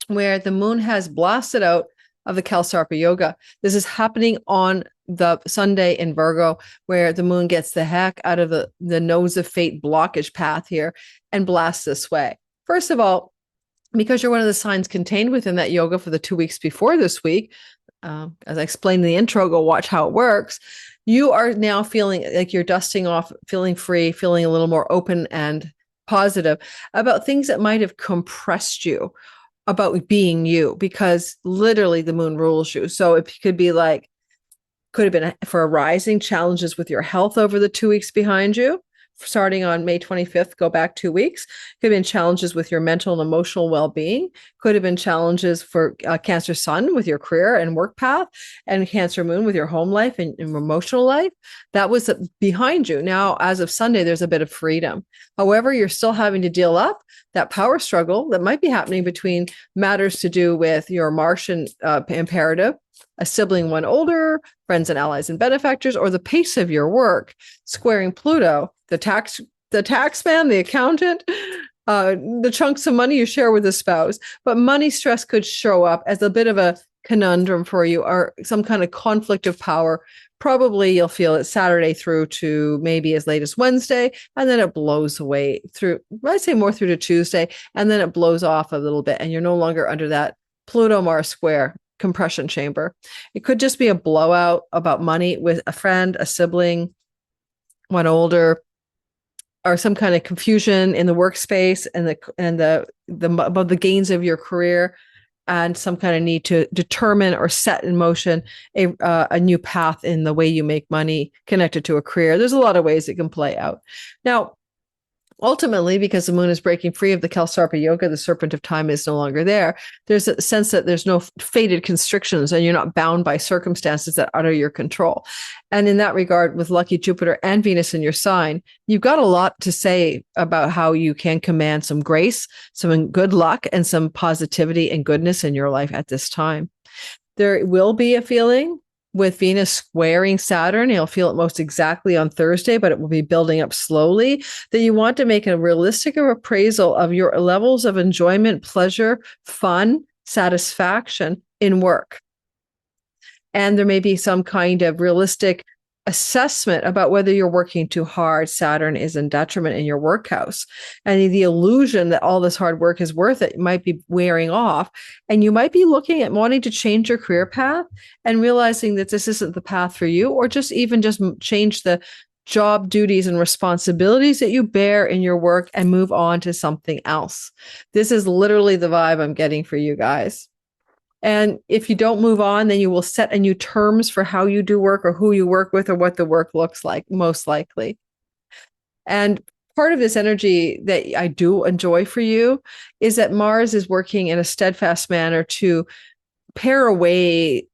where the moon has blasted out of the Cal-Sarpa yoga. This is happening on the Sunday in Virgo, where the moon gets the heck out of the nose of fate blockage path here and blasts this way. First of all, because you're one of the signs contained within that yoga for the 2 weeks before this week, as I explained in the intro, go watch how it works. You are now feeling like you're dusting off, feeling free, feeling a little more open and positive about things that might have compressed you about being you, because literally the moon rules you. So it could be like, could have been for a rising, challenges with your health over the 2 weeks behind you. Starting on May 25th, go back 2 weeks. Could have been challenges with your mental and emotional well-being. Could have been challenges for Cancer Sun with your career and work path, and Cancer Moon with your home life and emotional life. That was behind you. Now, as of Sunday, there's a bit of freedom. However, you're still having to deal up that power struggle that might be happening between matters to do with your Martian imperative, a sibling one older, friends and allies and benefactors, or the pace of your work, squaring Pluto, the tax man, the accountant, the chunks of money you share with a spouse. But money stress could show up as a bit of a conundrum for you, or some kind of conflict of power. Probably you'll feel it Saturday through to maybe as late as Wednesday, and then it blows away through, I'd say more through to Tuesday, and then it blows off a little bit, and you're no longer under that Pluto-Mars square compression chamber. It could just be a blowout about money with a friend, a sibling, one older, or some kind of confusion in the workspace and the about the gains of your career, and some kind of need to determine or set in motion a new path in the way you make money connected to a career. There's a lot of ways it can play out. Now, ultimately, because the moon is breaking free of the Kalsarpa yoga, the serpent of time is no longer there. There's a sense that there's no fated constrictions and you're not bound by circumstances that are under your control. And in that regard, with lucky Jupiter and Venus in your sign, you've got a lot to say about how you can command some grace, some good luck, and some positivity and goodness in your life at this time. There will be a feeling with Venus squaring Saturn, you'll feel it most exactly on Thursday, but it will be building up slowly, that you want to make a realistic appraisal of your levels of enjoyment, pleasure, fun, satisfaction in work. And there may be some kind of realistic assessment about whether you're working too hard. Saturn is in detriment in your work house. And the illusion that all this hard work is worth it might be wearing off. And you might be looking at wanting to change your career path and realizing that this isn't the path for you, or just change the job duties and responsibilities that you bear in your work and move on to something else. This is literally the vibe I'm getting for you guys. And if you don't move on, then you will set a new terms for how you do work, or who you work with, or what the work looks like, most likely. And part of this energy that I do enjoy for you is that Mars is working in a steadfast manner to pare away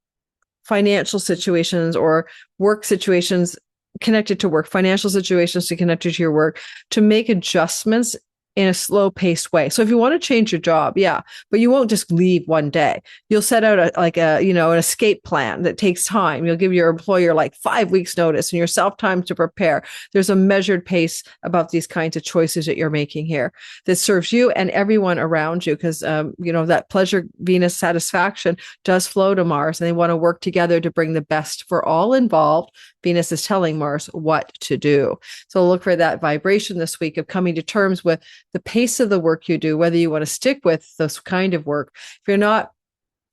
financial situations or work situations connected to work, financial situations to connected to your work, to make adjustments in a slow paced way. So if you want to change your job, yeah, but you won't just leave one day. You'll set out an escape plan that takes time. You'll give your employer like 5 weeks notice and yourself time to prepare. There's a measured pace about these kinds of choices that you're making here that serves you and everyone around you. Because, that pleasure, Venus satisfaction does flow to Mars, and they want to work together to bring the best for all involved. Venus is telling Mars what to do. So look for that vibration this week of coming to terms with the pace of the work you do, whether you want to stick with this kind of work. If you're not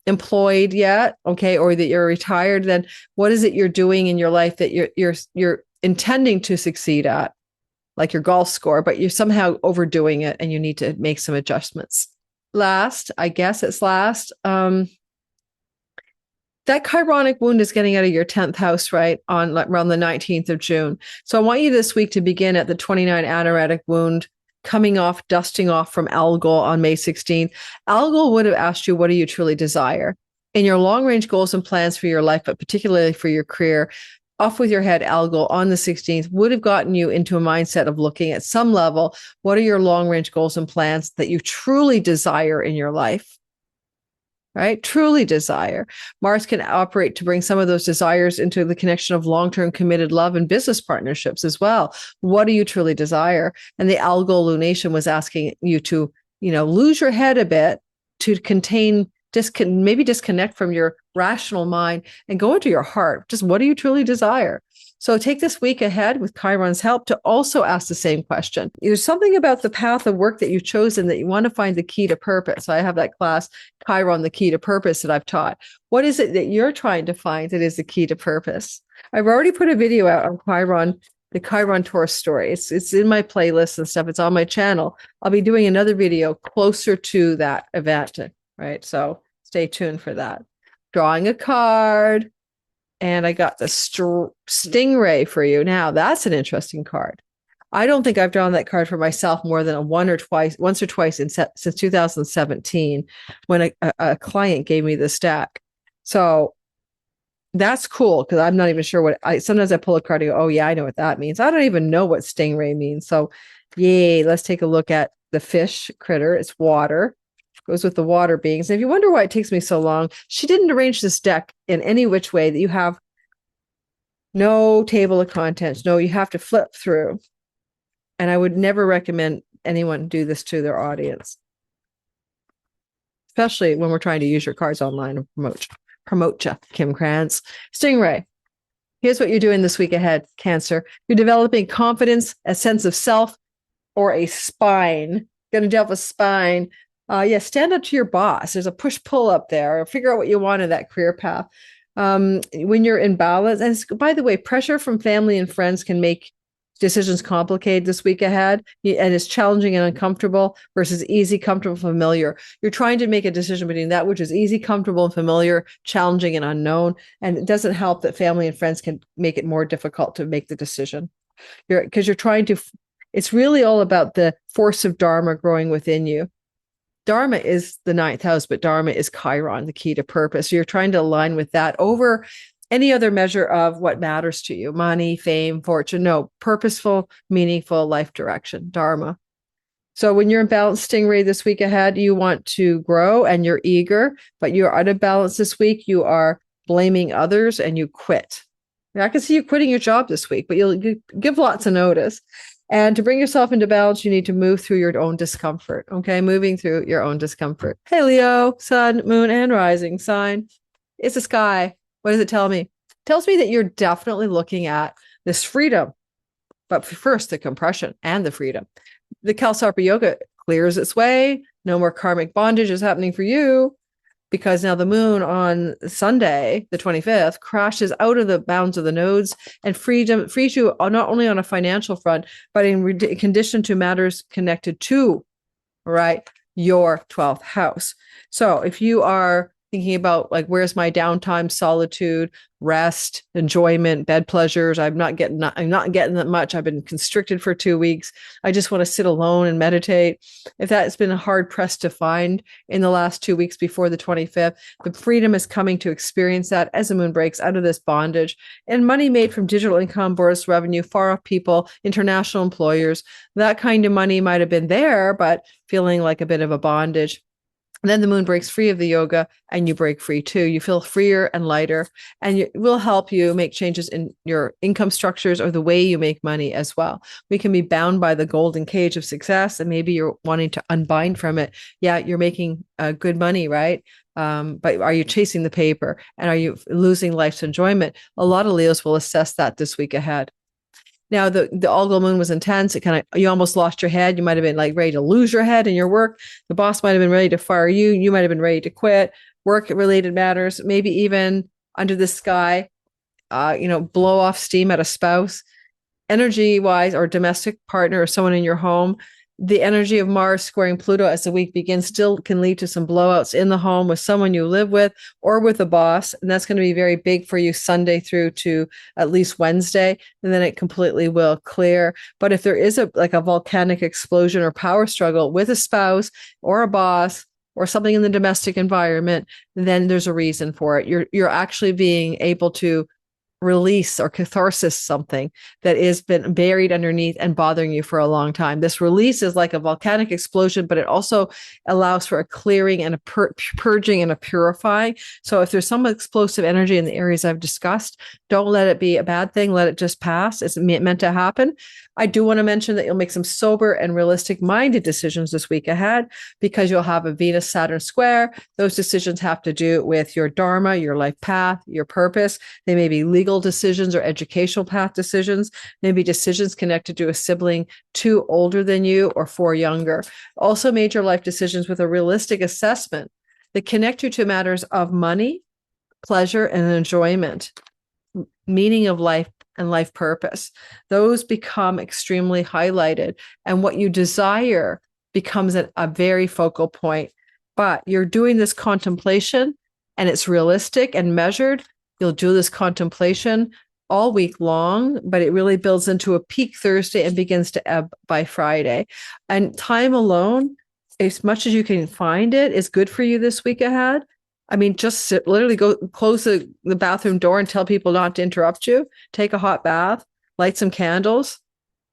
employed yet, okay, or that you're retired, then what is it you're doing in your life that you're intending to succeed at, like your golf score, but you're somehow overdoing it and you need to make some adjustments. Last, that chironic wound is getting out of your 10th house, right, on around the 19th of June. So I want you this week to begin at the 29 anaretic wound, dusting off from Algol on May 16th. Algol would have asked you, what do you truly desire? In your long-range goals and plans for your life, but particularly for your career, off with your head, Algol on the 16th would have gotten you into a mindset of looking at some level, what are your long-range goals and plans that you truly desire in your life? Right? Truly desire. Mars can operate to bring some of those desires into the connection of long-term committed love and business partnerships as well. What do you truly desire? And the Algol lunation was asking you to, lose your head a bit to contain maybe disconnect from your rational mind and go into your heart. Just what do you truly desire? So take this week ahead with Chiron's help to also ask the same question. There's something about the path of work that you've chosen that you want to find the key to purpose. So I have that class, Chiron, the key to purpose, that I've taught. What is it that you're trying to find that is the key to purpose? I've already put a video out on Chiron, the Chiron Taurus story. It's in my playlist and stuff. It's on my channel. I'll be doing another video closer to that event, right? So stay tuned for that. Drawing a card. And I got the Stingray for you. Now, that's an interesting card. I don't think I've drawn that card for myself more than once or twice since 2017 when a client gave me this deck. So that's cool because I'm not even sure sometimes I pull a card and go, oh yeah, I know what that means. I don't even know what Stingray means. So yay, let's take a look at the fish critter. It's water. Goes with the water beings. And if you wonder why it takes me so long, she didn't arrange this deck in any which way that you have no table of contents. No, you have to flip through. And I would never recommend anyone do this to their audience, especially when we're trying to use your cards online and promote you, Kim Krans. Stingray. Here's what you're doing this week ahead, Cancer. You're developing confidence, a sense of self, or a spine. Going to develop a spine. Stand up to your boss. There's a push-pull up there. Figure out what you want in that career path. When you're in balance, and by the way, pressure from family and friends can make decisions complicated this week ahead, and it's challenging and uncomfortable versus easy, comfortable, familiar. You're trying to make a decision between that which is easy, comfortable, and familiar, challenging and unknown, and it doesn't help that family and friends can make it more difficult to make the decision. Because you're trying to. It's really all about the force of Dharma growing within you. Dharma is the 9th house, but Dharma is Chiron, the key to purpose. So you're trying to align with that over any other measure of what matters to you, money, fame, fortune. No, purposeful, meaningful life direction, Dharma. So when you're in balance, Stingray, this week ahead, you want to grow and you're eager, but you're out of balance this week. You are blaming others and you quit. I can see you quitting your job this week, but you'll give lots of notice. And to bring yourself into balance, you need to move through your own discomfort. Okay, moving through your own discomfort. Hey, Leo, sun, moon, and rising sign. It's the sky. What does it tell me? It tells me that you're definitely looking at this freedom. But first, the compression and the freedom. The Kalsarpa Yoga clears its way. No more karmic bondage is happening for you. Because now the moon on Sunday, the 25th, crashes out of the bounds of the nodes and frees you not only on a financial front, but in condition to matters connected to, right, your 12th house. So if you are thinking about like, where's my downtime, solitude, rest, enjoyment, bed pleasures, I'm not getting that much. I've been constricted for 2 weeks. I just want to sit alone and meditate. If that's been hard pressed to find in the last 2 weeks before the 25th, the freedom is coming to experience that as the moon breaks out of this bondage, and money made from digital income, bonus revenue, far off people, international employers, that kind of money might have been there, but feeling like a bit of a bondage. And then the moon breaks free of the yoga and you break free too. You feel freer and lighter, and it will help you make changes in your income structures or the way you make money as well. We can be bound by the golden cage of success, and maybe you're wanting to unbind from it. Yeah, you're making good money, right? But are you chasing the paper, and are you losing life's enjoyment? A lot of Leos will assess that this week ahead. Now, the Algol moon was intense. You almost lost your head. You might have been like ready to lose your head in your work. The boss might have been ready to fire you. You might have been ready to quit. Work-related matters, maybe even under the sky, blow off steam at a spouse. Energy-wise, or domestic partner or someone in your home, the energy of Mars squaring Pluto as the week begins still can lead to some blowouts in the home with someone you live with or with a boss. And that's going to be very big for you Sunday through to at least Wednesday. And then it completely will clear. But if there is a volcanic explosion or power struggle with a spouse or a boss or something in the domestic environment, then there's a reason for it. You're actually being able to release or catharsis something that has been buried underneath and bothering you for a long time. This release is like a volcanic explosion, but it also allows for a clearing and a purging and a purifying. So if there's some explosive energy in the areas I've discussed, don't let it be a bad thing. Let it just pass. It's meant to happen. I do want to mention that you'll make some sober and realistic minded decisions this week ahead because you'll have a Venus Saturn square. Those decisions have to do with your dharma, your life path, your purpose. They may be legal decisions or educational path decisions, maybe decisions connected to a sibling 2 older than you or 4 younger. Also major life decisions with a realistic assessment that connect you to matters of money, pleasure, and enjoyment, meaning of life, and life purpose. Those become extremely highlighted, and what you desire becomes a very focal point. But you're doing this contemplation and it's realistic and measured. You'll do this contemplation all week long, but it really builds into a peak Thursday and begins to ebb by Friday. And time alone, as much as you can find it, is good for you this week ahead. I mean, just literally go close the bathroom door and tell people not to interrupt you. Take a hot bath, light some candles.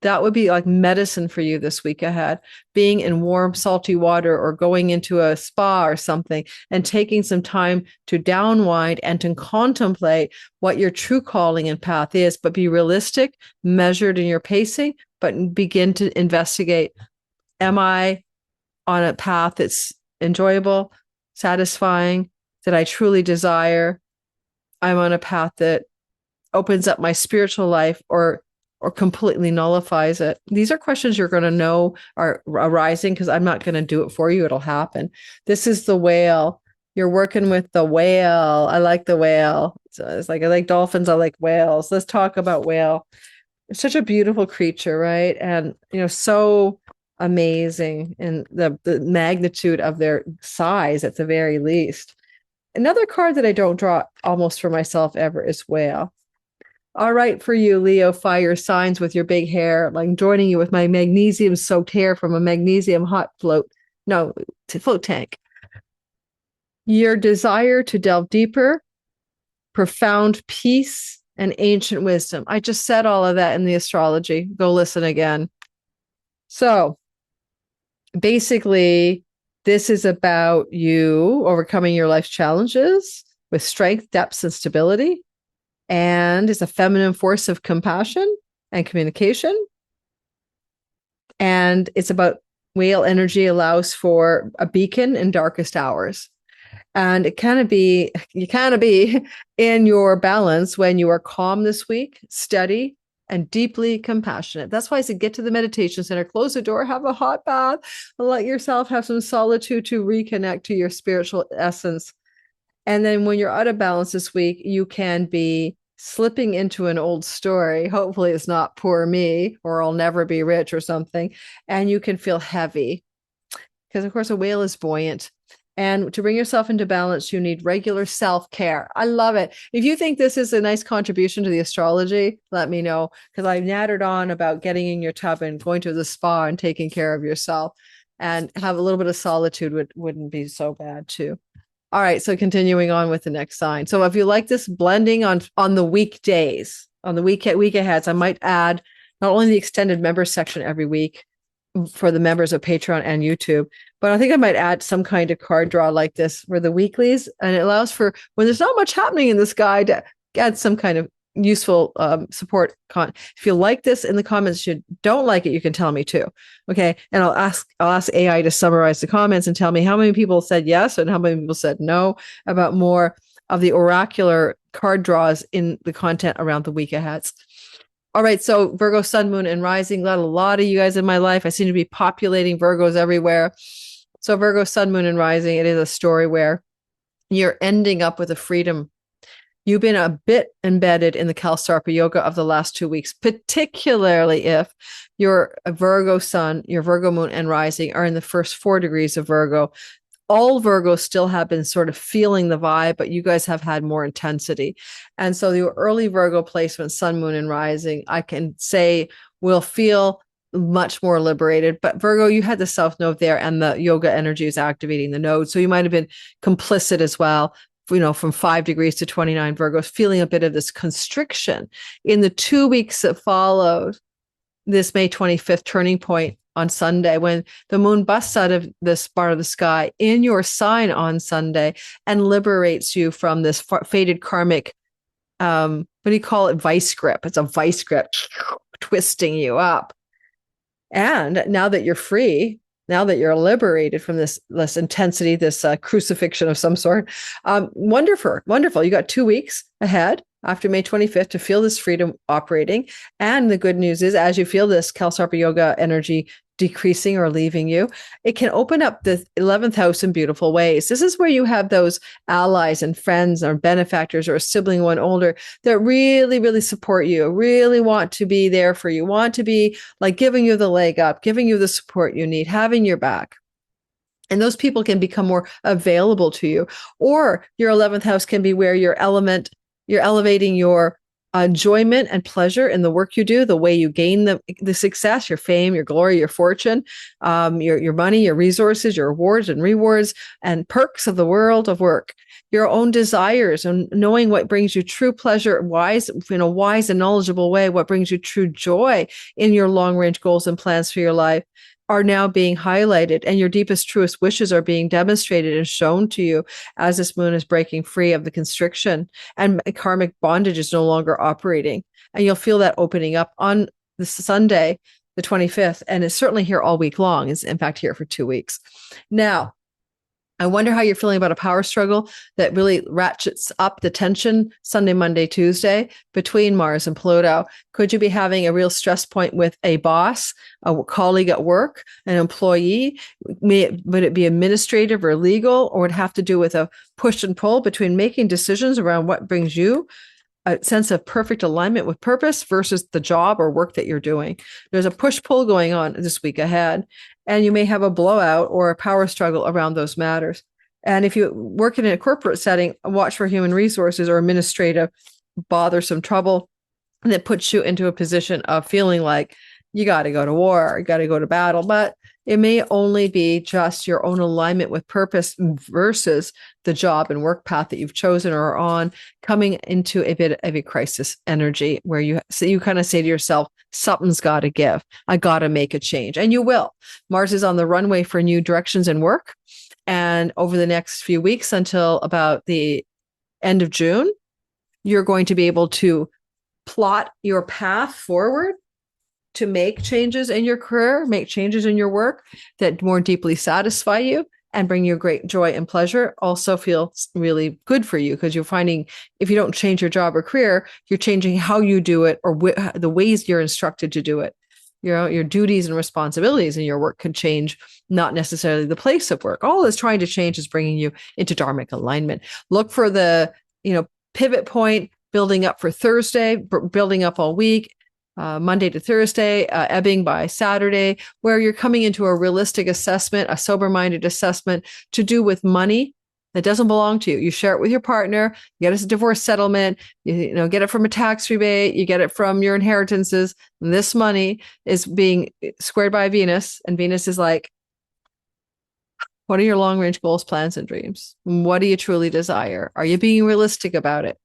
That would be like medicine for you this week ahead. Being in warm, salty water or going into a spa or something and taking some time to downwind and to contemplate what your true calling and path is, but be realistic, measured in your pacing, but begin to investigate, am I on a path that's enjoyable, satisfying, that I truly desire? I'm on a path that opens up my spiritual life or completely nullifies it. These are questions you're going to know are arising because I'm not going to do it for you. It'll happen. This is the whale. You're working with the whale. I like the whale. It's like I like dolphins. I like whales. Let's talk about whale. It's such a beautiful creature, right? And so amazing in the magnitude of their size at the very least. Another card that I don't draw almost for myself ever is whale. All right, for you, Leo, fire signs with your big hair, like joining you with my magnesium soaked hair from a magnesium float tank. Your desire to delve deeper, profound peace, and ancient wisdom. I just said all of that in the astrology. Go listen again. So basically, this is about you overcoming your life's challenges with strength, depth, and stability. And it's a feminine force of compassion and communication. And it's about whale energy allows for a beacon in darkest hours. And you kind of be in your balance when you are calm this week, steady, and deeply compassionate. That's why I said get to the meditation center, close the door, have a hot bath, and let yourself have some solitude to reconnect to your spiritual essence. And then when you're out of balance this week, you can be slipping into an old story. Hopefully it's not poor me or I'll never be rich or something. And you can feel heavy because, of course, a whale is buoyant. And to bring yourself into balance, you need regular self-care. I love it. If you think this is a nice contribution to the astrology, let me know, because I nattered on about getting in your tub and going to the spa and taking care of yourself, and have a little bit of solitude wouldn't be so bad too. All right, so continuing on with the next sign. So if you like this blending on the weekdays, on the week aheads, I might add not only the extended members section every week for the members of Patreon and YouTube, but I think I might add some kind of card draw like this for the weeklies. And it allows for when there's not much happening in this guide to add some kind of useful support. If you like this in the comments, if you don't like it, you can tell me too. Okay. And I'll ask AI to summarize the comments and tell me how many people said yes and how many people said no about more of the oracular card draws in the content around the week ahead. All right, so Virgo, Sun, Moon, and Rising. Got a lot of you guys in my life. I seem to be populating Virgos everywhere. So Virgo, Sun, Moon, and Rising, it is a story where you're ending up with a freedom. You've been a bit embedded in the Kalsarpa yoga of the last 2 weeks, particularly if your Virgo Sun, your Virgo Moon, and Rising are in the first 4 degrees of Virgo. All Virgos still have been sort of feeling the vibe, but you guys have had more intensity. And so the early Virgo placement, Sun, Moon, and Rising, I can say will feel much more liberated. But Virgo, you had the South Node there and the yoga energy is activating the node. So you might have been complicit as well, from 5 degrees to 29 Virgos, feeling a bit of this constriction. In the 2 weeks that followed this May 25th turning point, on Sunday, when the moon busts out of this part of the sky in your sign on Sunday and liberates you from this fated karmic, what do you call it? Vice grip. It's a vice grip. twisting you up. And now that you're free, now that you're liberated from this intensity, this crucifixion of some sort, wonderful. You got 2 weeks ahead after May 25th to feel this freedom operating. And the good news is, as you feel this Kalsarpa Yoga energy decreasing or leaving you, it can open up the 11th house in beautiful ways. This is where you have those allies and friends or benefactors or a sibling one older that really, really support you, really want to be there for you, want to be like giving you the leg up, giving you the support you need, having your back. And those people can become more available to you. Or your 11th house can be where you're elevating your enjoyment and pleasure in the work you do, the way you gain the success, your fame, your glory, your fortune, your money, your resources, your awards and rewards and perks of the world of work, your own desires and knowing what brings you true pleasure, in a wise and knowledgeable way, what brings you true joy in your long range goals and plans for your life are now being highlighted, and your deepest, truest wishes are being demonstrated and shown to you as this moon is breaking free of the constriction and karmic bondage is no longer operating. And you'll feel that opening up on the Sunday, the 25th, and it's certainly here all week long. It's in fact here for 2 weeks. Now, I wonder how you're feeling about a power struggle that really ratchets up the tension Sunday, Monday, Tuesday between Mars and Pluto. Could you be having a real stress point with a boss, a colleague at work, an employee? Would it be administrative or legal, or would it have to do with a push and pull between making decisions around what brings you a sense of perfect alignment with purpose versus the job or work that you're doing? There's a push-pull going on this week ahead, and you may have a blowout or a power struggle around those matters. And if you work in a corporate setting, watch for human resources or administrative bothersome trouble that puts you into a position of feeling like you got to go to war, you got to go to battle, but it may only be just your own alignment with purpose versus the job and work path that you've chosen or are on, coming into a bit of a crisis energy where you kind of say to yourself, something's got to give. I got to make a change. And you will. Mars is on the runway for new directions in work. And over the next few weeks until about the end of June, you're going to be able to plot your path forward to make changes in your career, make changes in your work that more deeply satisfy you and bring you great joy and pleasure. Also feels really good for you because you're finding if you don't change your job or career, you're changing how you do it or the ways you're instructed to do it. Your duties and responsibilities in your work could change, not necessarily the place of work. All it's trying to change is bringing you into dharmic alignment. Look for the, pivot point building up for Thursday, building up all week. Monday to Thursday, ebbing by Saturday, where you're coming into a realistic assessment, a sober-minded assessment to do with money that doesn't belong to you. You share it with your partner, you get a divorce settlement, you get it from a tax rebate, you get it from your inheritances. And this money is being squared by Venus, and Venus is like, what are your long-range goals, plans, and dreams? What do you truly desire? Are you being realistic about it?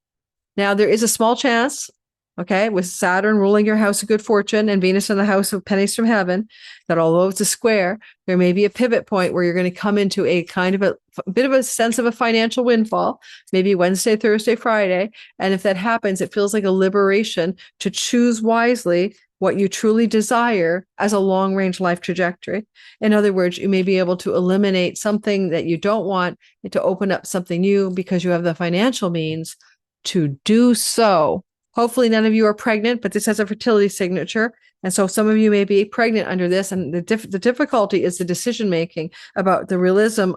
Now, there is a small chance, okay, with Saturn ruling your house of good fortune and Venus in the house of pennies from heaven, that although it's a square, there may be a pivot point where you're going to come into a kind of a bit of a sense of a financial windfall, maybe Wednesday, Thursday, Friday. And if that happens, it feels like a liberation to choose wisely what you truly desire as a long-range life trajectory. In other words, you may be able to eliminate something that you don't want and to open up something new because you have the financial means to do so. Hopefully none of you are pregnant, but this has a fertility signature. And so some of you may be pregnant under this. And the difficulty is the decision-making about the realism,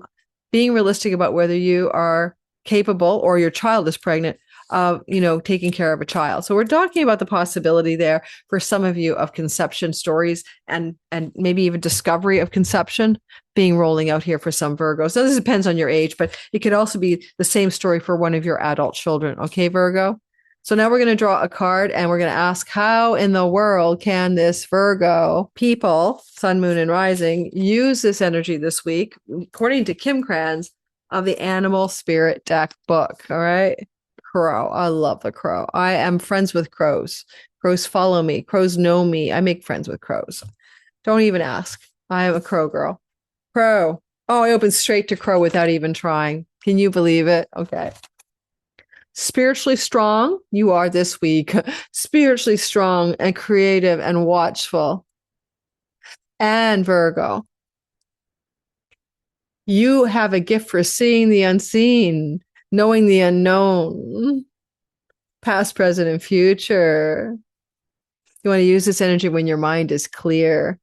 being realistic about whether you are capable or your child is pregnant of, taking care of a child. So we're talking about the possibility there for some of you of conception stories and maybe even discovery of conception being rolling out here for some Virgos. So this depends on your age, but it could also be the same story for one of your adult children. Okay, Virgo? So now we're going to draw a card and we're going to ask, how in the world can this Virgo people, Sun, Moon, and Rising, use this energy this week, according to Kim Krans of the Animal Spirit Deck book? All right. Crow. I love the crow. I am friends with crows. Crows follow me. Crows know me. I make friends with crows. Don't even ask. I am a crow girl. Crow. Oh, I opened straight to crow without even trying. Can you believe it? Okay. Spiritually strong, you are this week. Spiritually strong and creative and watchful. And Virgo, you have a gift for seeing the unseen, knowing the unknown, past, present, and future. You want to use this energy when your mind is clear.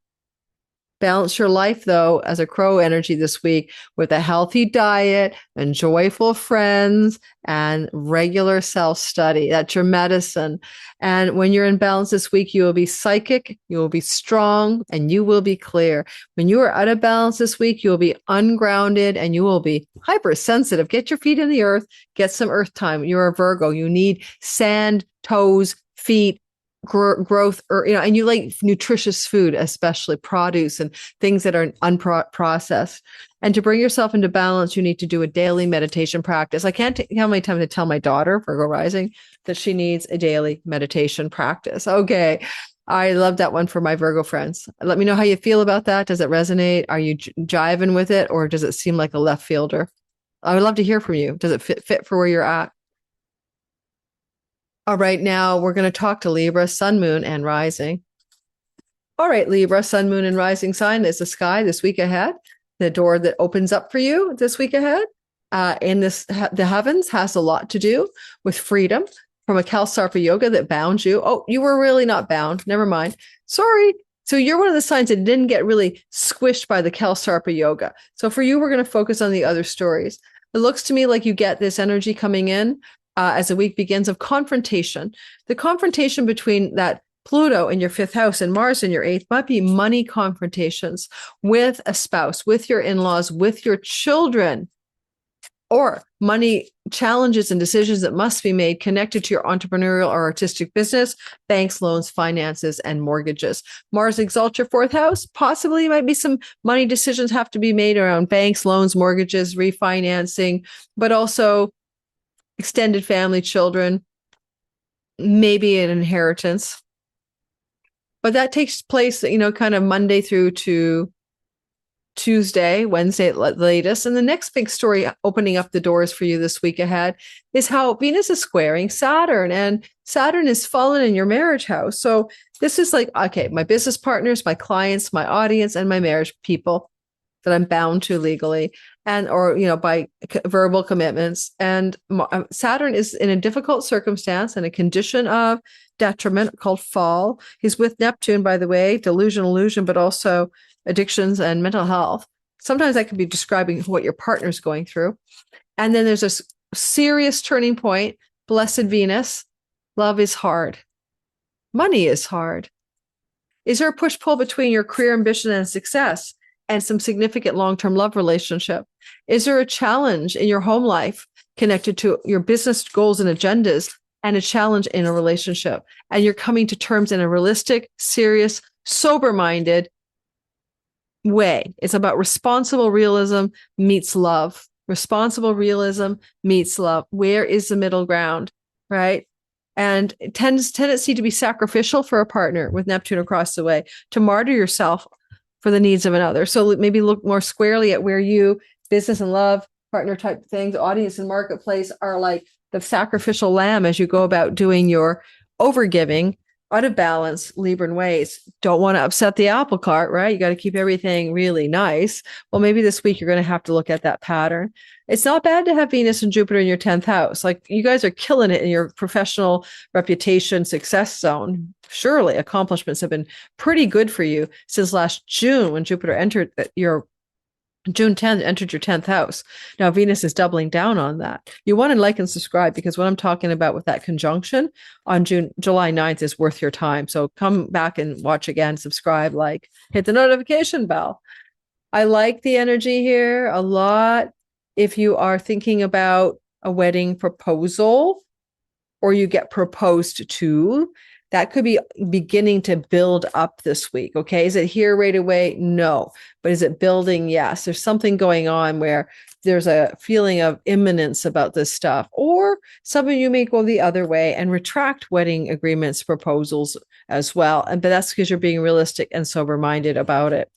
Balance your life, though, as a crow energy this week with a healthy diet and joyful friends and regular self-study. That's your medicine. And when you're in balance this week, you will be psychic, you will be strong, and you will be clear. When you are out of balance this week, you will be ungrounded and you will be hypersensitive. Get your feet in the earth, get some earth time. You're a Virgo. You need sand, toes, feet, growth, or and you like nutritious food, especially produce and things that are unprocessed. And to bring yourself into balance, you need to do a daily meditation practice. I can't tell how many times to tell my daughter, Virgo rising, that she needs a daily meditation practice. Okay. I love that one for my Virgo friends. Let me know how you feel about that. Does it resonate? Are you jiving with it, or does it seem like a left fielder? I would love to hear from you. Does it fit for where you're at? All right, now we're going to talk to Libra, Sun, Moon, and Rising. All right, Libra, Sun, Moon, and Rising sign is the sky this week ahead. The door that opens up for you this week ahead the heavens has a lot to do with freedom from a Kalsarpa yoga that bound you. Oh, you were really not bound. Never mind. Sorry. So you're one of the signs that didn't get really squished by the Kalsarpa yoga. So for you, we're going to focus on the other stories. It looks to me like you get this energy coming in as the week begins of confrontation. The confrontation between that Pluto in your fifth house and Mars in your eighth might be money confrontations with a spouse, with your in-laws, with your children, or money challenges and decisions that must be made connected to your entrepreneurial or artistic business, banks, loans, finances, and mortgages. Mars exalts your fourth house. Possibly might be some money decisions have to be made around banks, loans, mortgages, refinancing, but also extended family, children, maybe an inheritance. But that takes place, kind of Monday through to Tuesday, Wednesday at latest. And the next big story opening up the doors for you this week ahead is how Venus is squaring Saturn, and Saturn is fallen in your marriage house. So this is like, okay, my business partners, my clients, my audience, and my marriage people that I'm bound to legally or by verbal commitments. And Saturn is in a difficult circumstance and a condition of detriment called fall. He's with Neptune, by the way, delusion, illusion, but also addictions and mental health. Sometimes that could be describing what your partner's going through. And then there's a serious turning point, blessed Venus. Love is hard. Money is hard. Is there a push-pull between your career ambition and success and some significant long-term love relationship? Is there a challenge in your home life connected to your business goals and agendas and a challenge in a relationship? And you're coming to terms in a realistic, serious, sober-minded way. It's about responsible realism meets love. Responsible realism meets love. Where is the middle ground, right? And tendency to be sacrificial for a partner with Neptune across the way, to martyr yourself for the needs of another. So maybe look more squarely at where you, business and love, partner type things, audience and marketplace are like the sacrificial lamb as you go about doing your overgiving out of balance Libran ways. Don't want to upset the apple cart, right? You got to keep everything really nice. Well, maybe this week you're going to have to look at that pattern. It's not bad to have Venus and Jupiter in your 10th house. Like, you guys are killing it in your professional reputation success zone. Surely accomplishments have been pretty good for you since last June when Jupiter entered your June 10th entered your 10th house. Now Venus is doubling down on that. You want to like and subscribe, because what I'm talking about with that conjunction on July 9th is worth your time. So come back and watch again, subscribe, hit the notification bell. I like the energy here a lot. If you are thinking about a wedding proposal or you get proposed to, that could be beginning to build up this week. Okay. Is it here right away? No. But is it building? Yes. There's something going on where there's a feeling of imminence about this stuff. Or some of you may go the other way and retract wedding agreements, proposals as well. But that's because you're being realistic and sober-minded about it.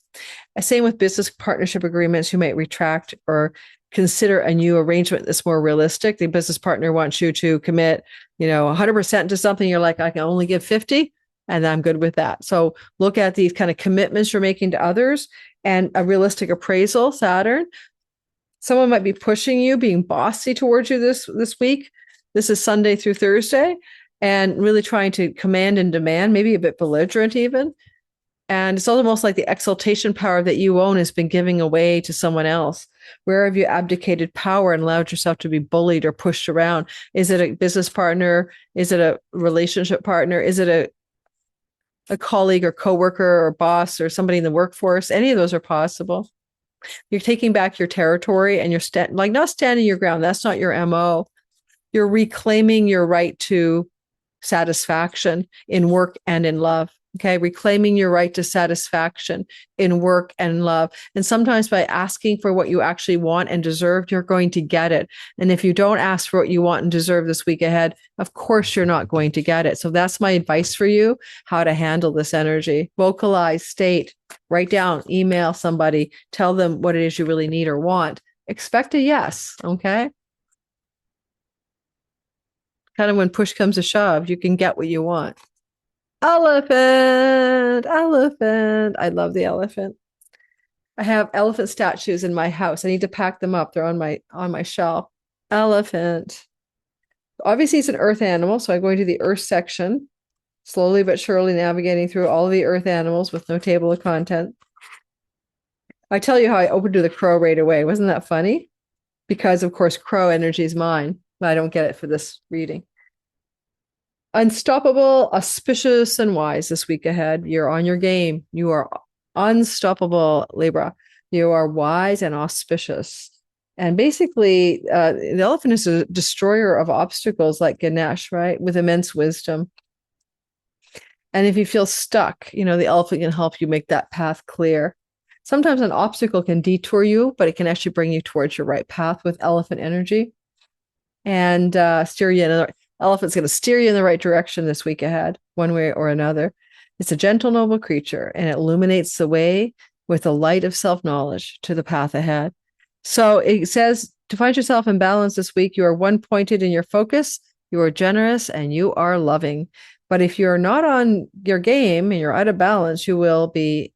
Same with business partnership agreements. You might retract or consider a new arrangement that's more realistic. The business partner wants you to commit, 100% to something. You're like, I can only give 50 and I'm good with that. So look at these kind of commitments you're making to others and a realistic appraisal, Saturn. Someone might be pushing you, being bossy towards you this week. This is Sunday through Thursday, and really trying to command and demand, maybe a bit belligerent even. And it's almost like the exaltation power that you own has been giving away to someone else. Where have you abdicated power and allowed yourself to be bullied or pushed around? Is it a business partner? Is it a relationship partner? Is it a colleague or coworker or boss or somebody in the workforce? Any of those are possible. You're taking back your territory and you're not standing your ground. That's not your MO. You're reclaiming your right to satisfaction in work and in love. Okay. Reclaiming your right to satisfaction in work and love. And sometimes by asking for what you actually want and deserve, you're going to get it. And if you don't ask for what you want and deserve this week ahead, of course, you're not going to get it. So that's my advice for you, how to handle this energy. Vocalize, state, write down, email somebody, tell them what it is you really need or want. Expect a yes. Okay. Kind of when push comes to shove, you can get what you want. Elephant. I love the elephant. I have elephant statues in my house. I need to pack them up. They're on my shelf. Elephant. Obviously, it's an earth animal, so I'm going to the earth section, slowly but surely navigating through all of the earth animals with no table of content. I tell you how I opened to the crow right away. Wasn't that funny? Because, of course, crow energy is mine, but I don't get it for this reading. Unstoppable, auspicious, and wise this week ahead. You're on your game. You are unstoppable, Libra. You are wise and auspicious. And basically, the elephant is a destroyer of obstacles like Ganesh, right? With immense wisdom. And if you feel stuck, the elephant can help you make that path clear. Sometimes an obstacle can detour you, but it can actually bring you towards your right path with elephant energy and steer you in the elephant's going to steer you in the right direction this week ahead, one way or another. It's a gentle, noble creature, and it illuminates the way with the light of self-knowledge to the path ahead. So it says to find yourself in balance this week, you are one-pointed in your focus, you are generous, and you are loving. But if you're not on your game and you're out of balance, you will be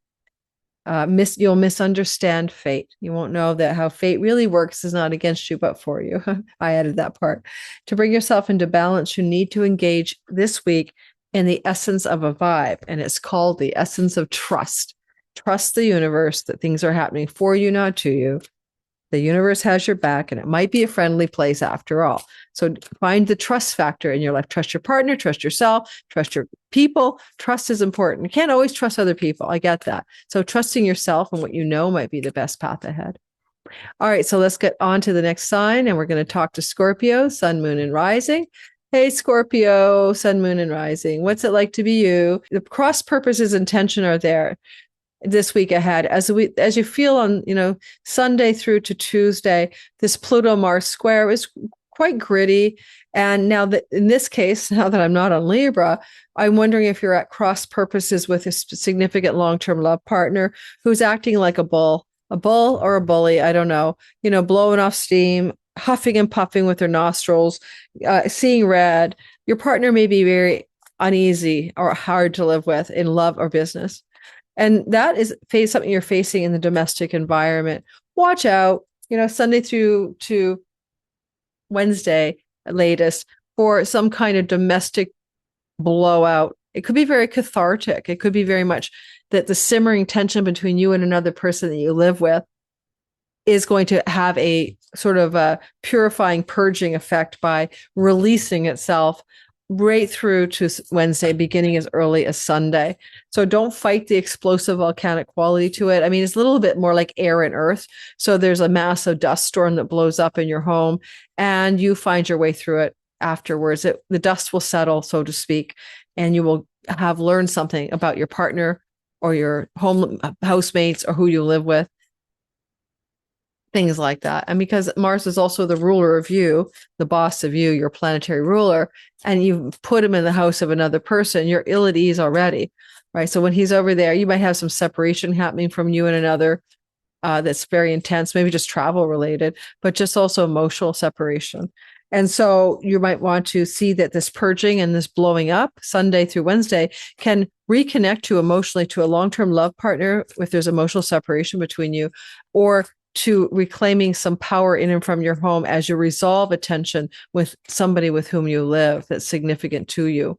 you'll misunderstand fate. You won't know that how fate really works is not against you, but for you. I added that part. To bring yourself into balance, you need to engage this week in the essence of a vibe, and it's called the essence of trust. Trust the universe that things are happening for you, not to you. The universe has your back, and it might be a friendly place after all. So find the trust factor in your life. Trust your partner, trust yourself, trust your people. Trust is important. You can't always trust other people. I get that. So trusting yourself and what you know might be the best path ahead. All right, so let's get on to the next sign, and we're going to talk to Scorpio, Sun, Moon, and Rising. Hey, Scorpio, Sun, Moon, and Rising. What's it like to be you? The cross purposes and tension are there this week ahead. As you feel on, Sunday through to Tuesday, this Pluto Mars square is quite gritty. And now that in this case, now that I'm not on Libra, I'm wondering if you're at cross purposes with a significant long-term love partner who's acting like a bull or a bully. I don't know, blowing off steam, huffing and puffing with their nostrils, seeing red. Your partner may be very uneasy or hard to live with in love or business. And that is something you're facing in the domestic environment. Watch out, Sunday through to Wednesday at latest for some kind of domestic blowout. It could be very cathartic. It could be very much that the simmering tension between you and another person that you live with is going to have a sort of a purifying, purging effect by releasing itself right through to Wednesday, beginning as early as Sunday. So don't fight the explosive volcanic quality to it. I mean, it's a little bit more like air and earth. So there's a massive dust storm that blows up in your home and you find your way through it afterwards. The dust will settle, so to speak, and you will have learned something about your partner or your home housemates or who you live with. Things like that. And because Mars is also the ruler of you, the boss of you, your planetary ruler, and you put him in the house of another person, you're ill at ease already, right? So when he's over there, you might have some separation happening from you and another that's very intense, maybe just travel related, but just also emotional separation. And so you might want to see that this purging and this blowing up Sunday through Wednesday can reconnect you emotionally to a long-term love partner if there's emotional separation between you, or to reclaiming some power in and from your home as you resolve a tension with somebody with whom you live that's significant to you.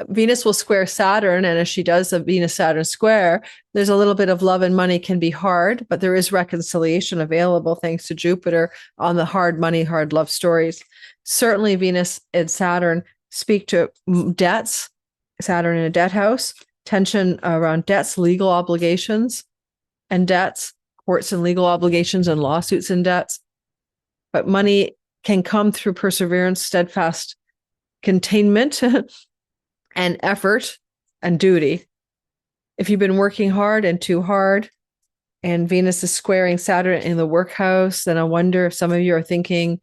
Venus will square Saturn, and as she does the Venus-Saturn square, there's a little bit of love and money can be hard, but there is reconciliation available thanks to Jupiter on the hard money, hard love stories. Certainly Venus and Saturn speak to debts, Saturn in a debt house, tension around debts, legal obligations and debts, courts and legal obligations and lawsuits and debts. But money can come through perseverance, steadfast containment, and effort and duty. If you've been working hard and too hard, and Venus is squaring Saturn in the workhouse, then I wonder if some of you are thinking,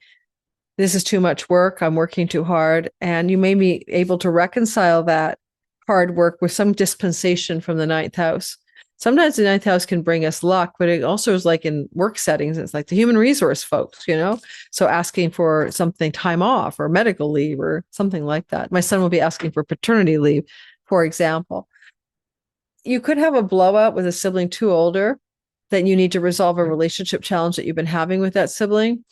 this is too much work, I'm working too hard. And you may be able to reconcile that hard work with some dispensation from the ninth house. Sometimes the ninth house can bring us luck, but it also is like in work settings, it's like the human resource folks, so asking for something, time off or medical leave or something like that. My son will be asking for paternity leave, for example. You could have a blowout with a sibling too older that you need to resolve a relationship challenge that you've been having with that sibling,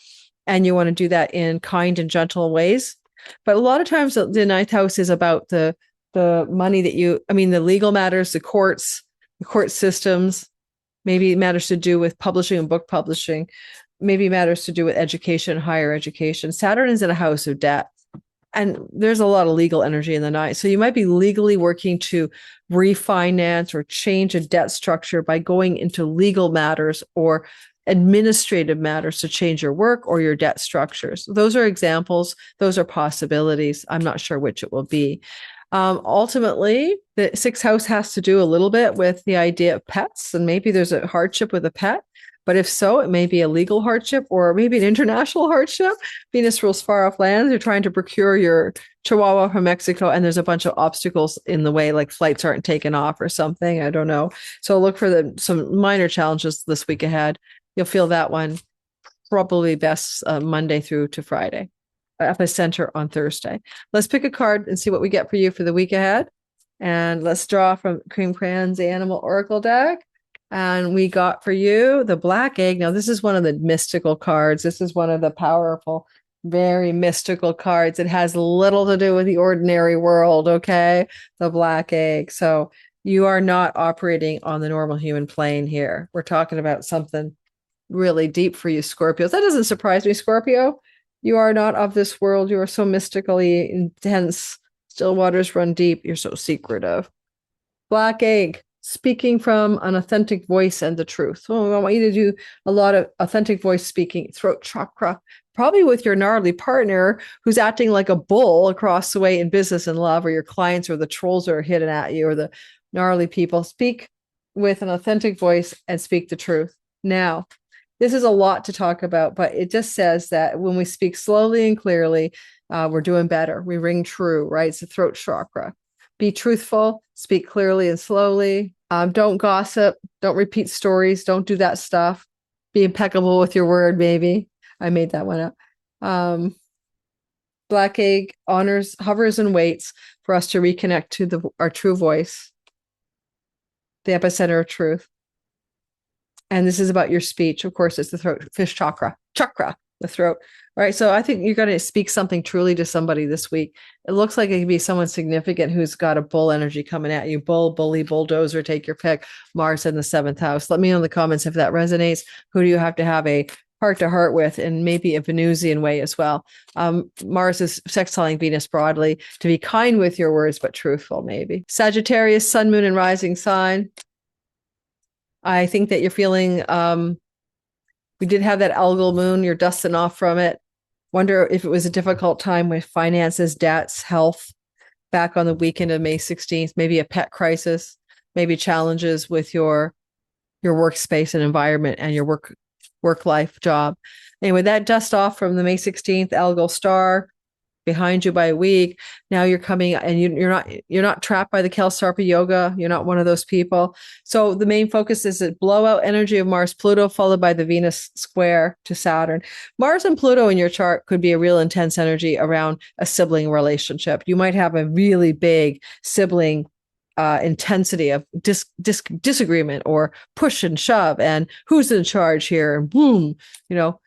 and you want to do that in kind and gentle ways. But a lot of times the ninth house is about the money that the legal matters, the court systems, maybe it matters to do with publishing and book publishing, maybe matters to do with education, higher education. Saturn is in a house of debt, and there's a lot of legal energy in the ninth. So you might be legally working to refinance or change a debt structure by going into legal matters or administrative matters to change your work or your debt structures. Those are examples. Those are possibilities. I'm not sure which it will be. Ultimately, the sixth house has to do a little bit with the idea of pets, and maybe there's a hardship with a pet. But if so, it may be a legal hardship or maybe an international hardship. Venus rules far off lands. You're trying to procure your Chihuahua from Mexico, and there's a bunch of obstacles in the way, like flights aren't taken off or something. I don't know. So look for some minor challenges this week ahead. You'll feel that one probably best Monday through to Friday. Epicenter on Thursday. Let's pick a card and see what we get for you for the week ahead. And let's draw from Krans Animal Oracle deck. And we got for you the Black Egg. Now, this is one of the mystical cards. This is one of the powerful, very mystical cards. It has little to do with the ordinary world, okay? The Black Egg. So you are not operating on the normal human plane here. We're talking about something really deep for you, Scorpios. That doesn't surprise me, Scorpio. You are not of this world. You are so mystically intense. Still waters run deep. You're so secretive. Black Egg, speaking from an authentic voice and the truth. Well, I want you to do a lot of authentic voice speaking, throat chakra, probably with your gnarly partner who's acting like a bull across the way in business and love, or your clients or the trolls that are hidden at you or the gnarly people. Speak with an authentic voice and speak the truth. Now, this is a lot to talk about, but it just says that when we speak slowly and clearly, we're doing better. We ring true, right? It's the throat chakra. Be truthful, speak clearly and slowly. Don't gossip. Don't repeat stories. Don't do that stuff. Be impeccable with your word, maybe. I made that one up. Black Egg hovers and waits for us to reconnect to our true voice, the epicenter of truth. And this is about your speech. Of course, it's the throat, fish chakra, the throat. All right. So I think you're going to speak something truly to somebody this week. It looks like it could be someone significant who's got a bull energy coming at you. Bull, bully, bulldozer, take your pick. Mars in the seventh house. Let me know in the comments if that resonates. Who do you have to a heart to heart with, and maybe a Venusian way as well? Mars is sextiling Venus broadly to be kind with your words, but truthful, maybe. Sagittarius, sun, moon, and rising sign. I think that you're feeling, we did have that Algol moon, you're dusting off from it. Wonder if it was a difficult time with finances, debts, health, back on the weekend of May 16th, maybe a pet crisis, maybe challenges with your workspace and environment and your work life job. Anyway, that dust off from the May 16th Algol star, behind you by a week. Now you're coming and you're not trapped by the Kelsarpa yoga. You're not one of those people. So the main focus is the blowout energy of Mars Pluto, followed by the Venus square to Saturn. Mars and Pluto in your chart could be a real intense energy around a sibling relationship. You might have a really big sibling intensity of disagreement or push and shove and who's in charge here and boom,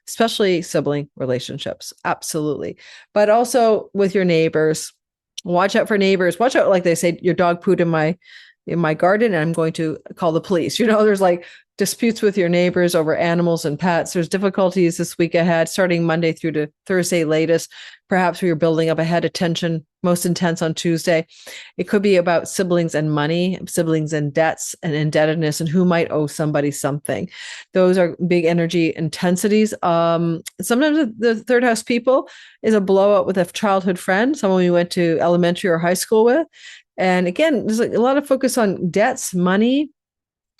especially sibling relationships. Absolutely. But also with your neighbors, watch out for neighbors. Watch out. Like they say, your dog pooed in my garden and I'm going to call the police. There's like disputes with your neighbors over animals and pets. There's difficulties this week ahead, starting Monday through to Thursday latest. Perhaps you're building up ahead of tension, most intense on Tuesday. It could be about siblings and money, siblings and debts and indebtedness, and who might owe somebody something. Those are big energy intensities. Sometimes the third house people is a blowout with a childhood friend, someone you went to elementary or high school with. And again, there's a lot of focus on debts, money,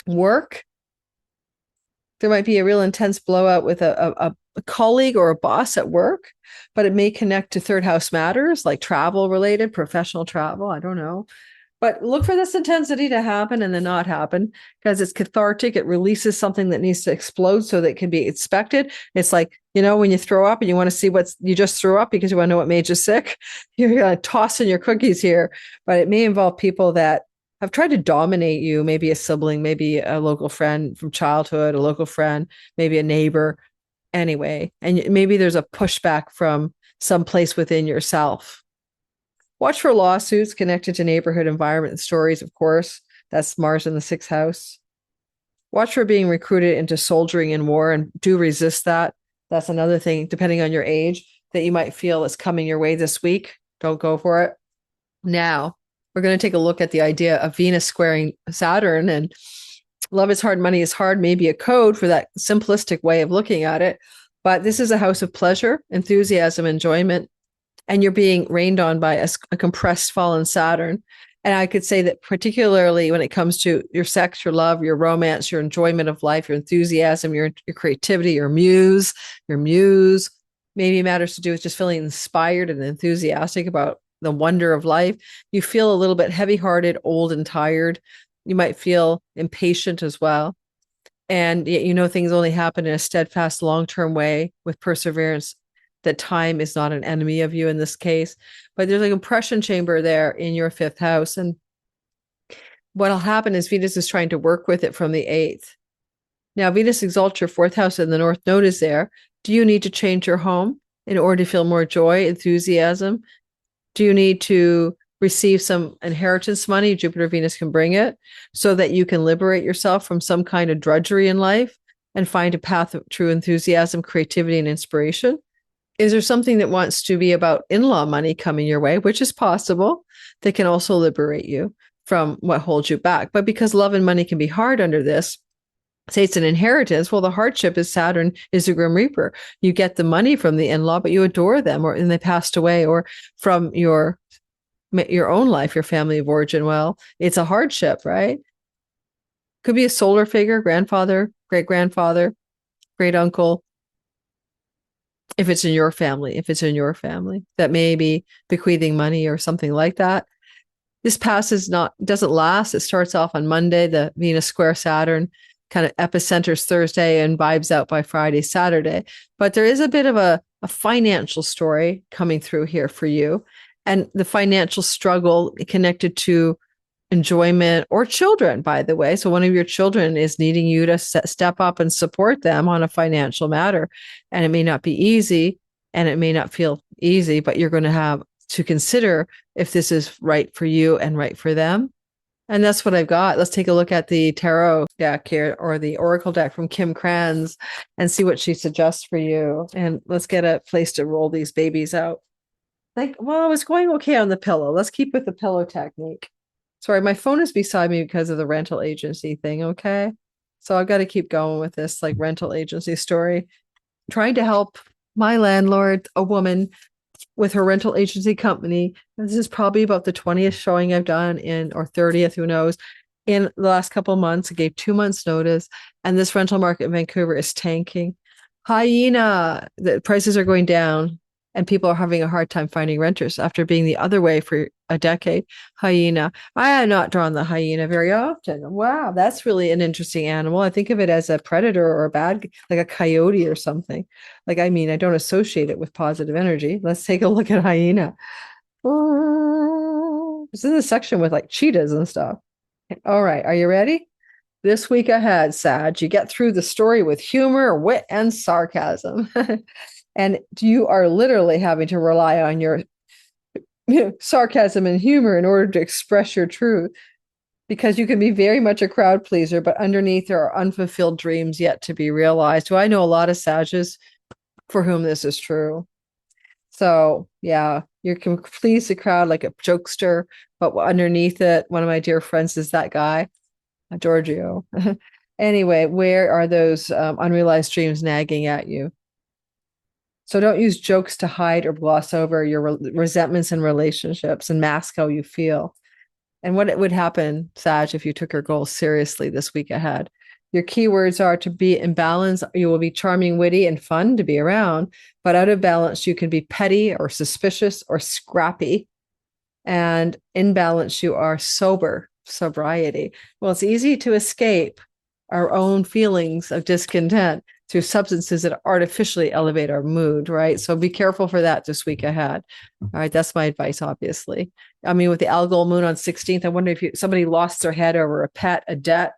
work. There might be a real intense blowout with a colleague or a boss at work, but it may connect to third house matters like travel related, professional travel. I don't know. But look for this intensity to happen and then not happen because it's cathartic. It releases something that needs to explode so that it can be expected. It's like, when you throw up and you want to see you just threw up because you want to know what made you sick, you're tossing your cookies here. But it may involve people that have tried to dominate you, maybe a sibling, maybe a local friend from childhood, a local friend, maybe a neighbor. Anyway, and maybe there's a pushback from someplace within yourself. Watch for lawsuits connected to neighborhood environment and stories, of course. That's Mars in the 6th house. Watch for being recruited into soldiering in war and do resist that. That's another thing, depending on your age, that you might feel is coming your way this week. Don't go for it. Now, we're going to take a look at the idea of Venus squaring Saturn, and love is hard, money is hard, maybe a code for that simplistic way of looking at it. But this is a house of pleasure, enthusiasm, enjoyment, and you're being rained on by a compressed fallen Saturn. And I could say that particularly when it comes to your sex, your love, your romance, your enjoyment of life, your enthusiasm, your creativity, your muse maybe matters to do with just feeling inspired and enthusiastic about the wonder of life. You feel a little bit heavy-hearted, old and tired. You might feel impatient as well. And yet, things only happen in a steadfast, long-term way with perseverance, that time is not an enemy of you in this case. But there's a compression chamber there in your 5th house. And what'll happen is Venus is trying to work with it from the 8th. Now, Venus exalts your 4th house and the North Node is there. Do you need to change your home in order to feel more joy, enthusiasm? Do you need to receive some inheritance money? Jupiter, Venus can bring it so that you can liberate yourself from some kind of drudgery in life and find a path of true enthusiasm, creativity, and inspiration. Is there something that wants to be about in-law money coming your way, which is possible, that can also liberate you from what holds you back? But because love and money can be hard under this, say it's an inheritance, well, the hardship is Saturn is the Grim Reaper. You get the money from the in-law, but you adore them, and they passed away, or from your own life, your family of origin. Well, it's a hardship, right? Could be a solar figure, grandfather, great-grandfather, great uncle. If it's in your family, that may be bequeathing money or something like that. This doesn't last. It starts off on Monday, the Venus square Saturn, kind of epicenters Thursday and vibes out by Friday, Saturday. But there is a bit of a financial story coming through here for you. And the financial struggle connected to enjoyment or children, by the way. So one of your children is needing you to step up and support them on a financial matter. And it may not be easy and it may not feel easy, but you're going to have to consider if this is right for you and right for them. And that's what I've got. Let's take a look at the tarot deck here, or the oracle deck from Kim Krans, and see what she suggests for you. And let's get a place to roll these babies out. Well, it's going okay on the pillow. Let's keep with the pillow technique. Sorry, my phone is beside me because of the rental agency thing, okay? So I've got to keep going with this rental agency story. Trying to help my landlord, a woman, with her rental agency company. This is probably about the 20th showing I've done or 30th, who knows, in the last couple of months. I gave 2 months notice, and this rental market in Vancouver is tanking. Hyena, the prices are going down. and people are having a hard time finding renters after being the other way for a decade. Hyena. I have not drawn the hyena very often. Wow, that's really an interesting animal. I think of it as a predator or a bad, like a coyote or something. Like, I mean, I don't associate it with positive energy. Let's take a look at hyena. This is a section with like cheetahs and stuff. All right, are you ready? This week ahead, Sag, you get through the story with humor, wit, and sarcasm. And you are literally having to rely on your sarcasm and humor in order to express your truth, because you can be very much a crowd pleaser, but underneath there are unfulfilled dreams yet to be realized. So I know a lot of Sages for whom this is true. So yeah, you can please the crowd like a jokester, but underneath it, one of my dear friends is that guy, Giorgio. Anyway, where are those unrealized dreams nagging at you? So don't use jokes to hide or gloss over your resentments in relationships and mask how you feel. And what would happen, Sag, if you took your goals seriously this week ahead? Your keywords are to be in balance. You will be charming, witty, and fun to be around. But out of balance, you can be petty or suspicious or scrappy. And in balance, you are sobriety. Well, it's easy to escape our own feelings of discontent through substances that artificially elevate our mood, right? So be careful for that this week ahead. All right, that's my advice, obviously. I mean, with the Algol moon on 16th, I wonder if somebody lost their head over a pet, a debt,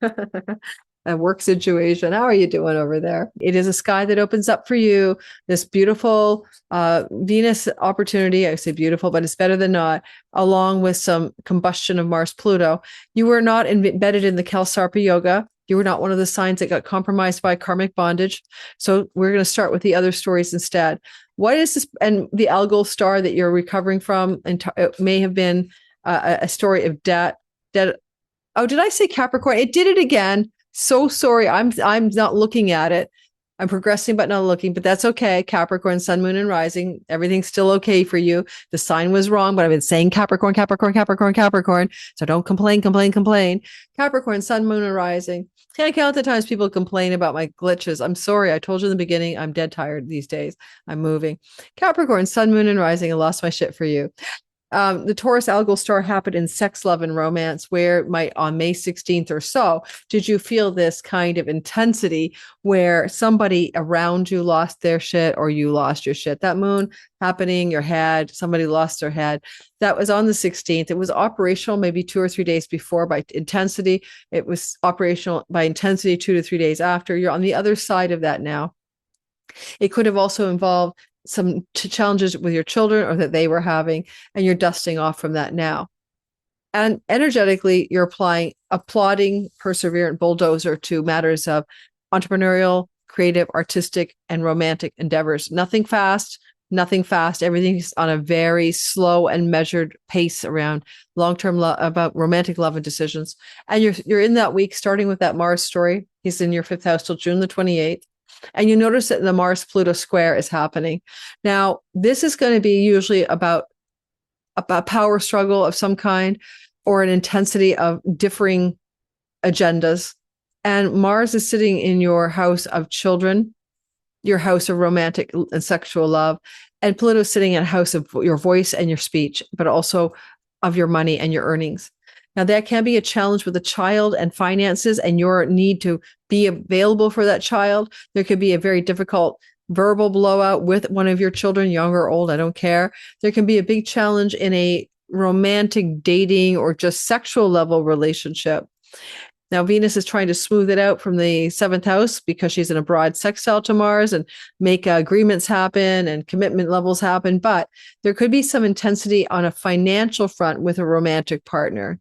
a work situation. How are you doing over there? It is a sky that opens up for you. This beautiful Venus opportunity. I say beautiful, but it's better than not, along with some combustion of Mars Pluto. You were not embedded in the Kalsarpa yoga. You were not one of the signs that got compromised by karmic bondage. So we're going to start with the other stories instead. What is this? And the Algol star that you're recovering from, and it may have been a story of debt. Oh, did I say Capricorn? It did it again. So sorry. I'm not looking at it. I'm progressing, but not looking, but that's okay. Capricorn, sun, moon, and rising. Everything's still okay for you. The sign was wrong, but I've been saying Capricorn, Capricorn, Capricorn, Capricorn. So don't complain. Capricorn, sun, moon, and rising. Can't count the times people complain about my glitches. I'm sorry. I told you in the beginning, I'm dead tired these days. I'm moving. Capricorn, sun, moon, and rising. I lost my shit for you. The Taurus Algol star happened in sex, love, and romance, where might on May 16th or so, did you feel this kind of intensity where somebody around you lost their shit or you lost your shit? That moon happening, your head, somebody lost their head. That was on the 16th. It was operational maybe 2 or 3 days before by intensity. It was operational by intensity 2 to 3 days after. You're on the other side of that now. It could have also involved some challenges with your children or that they were having, and you're dusting off from that now. And energetically, you're applauding perseverant bulldozer to matters of entrepreneurial, creative, artistic, and romantic endeavors. Nothing fast. Everything's on a very slow and measured pace around long-term love, about romantic love and decisions. And you're in that week, starting with that Mars story. He's in your 5th house till June the 28th. And you notice that the Mars-Pluto square is happening. Now, this is going to be usually about a power struggle of some kind or an intensity of differing agendas. And Mars is sitting in your house of children, your house of romantic and sexual love. And Pluto is sitting in a house of your voice and your speech, but also of your money and your earnings. Now, that can be a challenge with a child and finances and your need to be available for that child. There could be a very difficult verbal blowout with one of your children, young or old, I don't care. There can be a big challenge in a romantic dating or just sexual level relationship. Now, Venus is trying to smooth it out from the 7th house because she's in a broad sextile to Mars and make agreements happen and commitment levels happen. But there could be some intensity on a financial front with a romantic partner,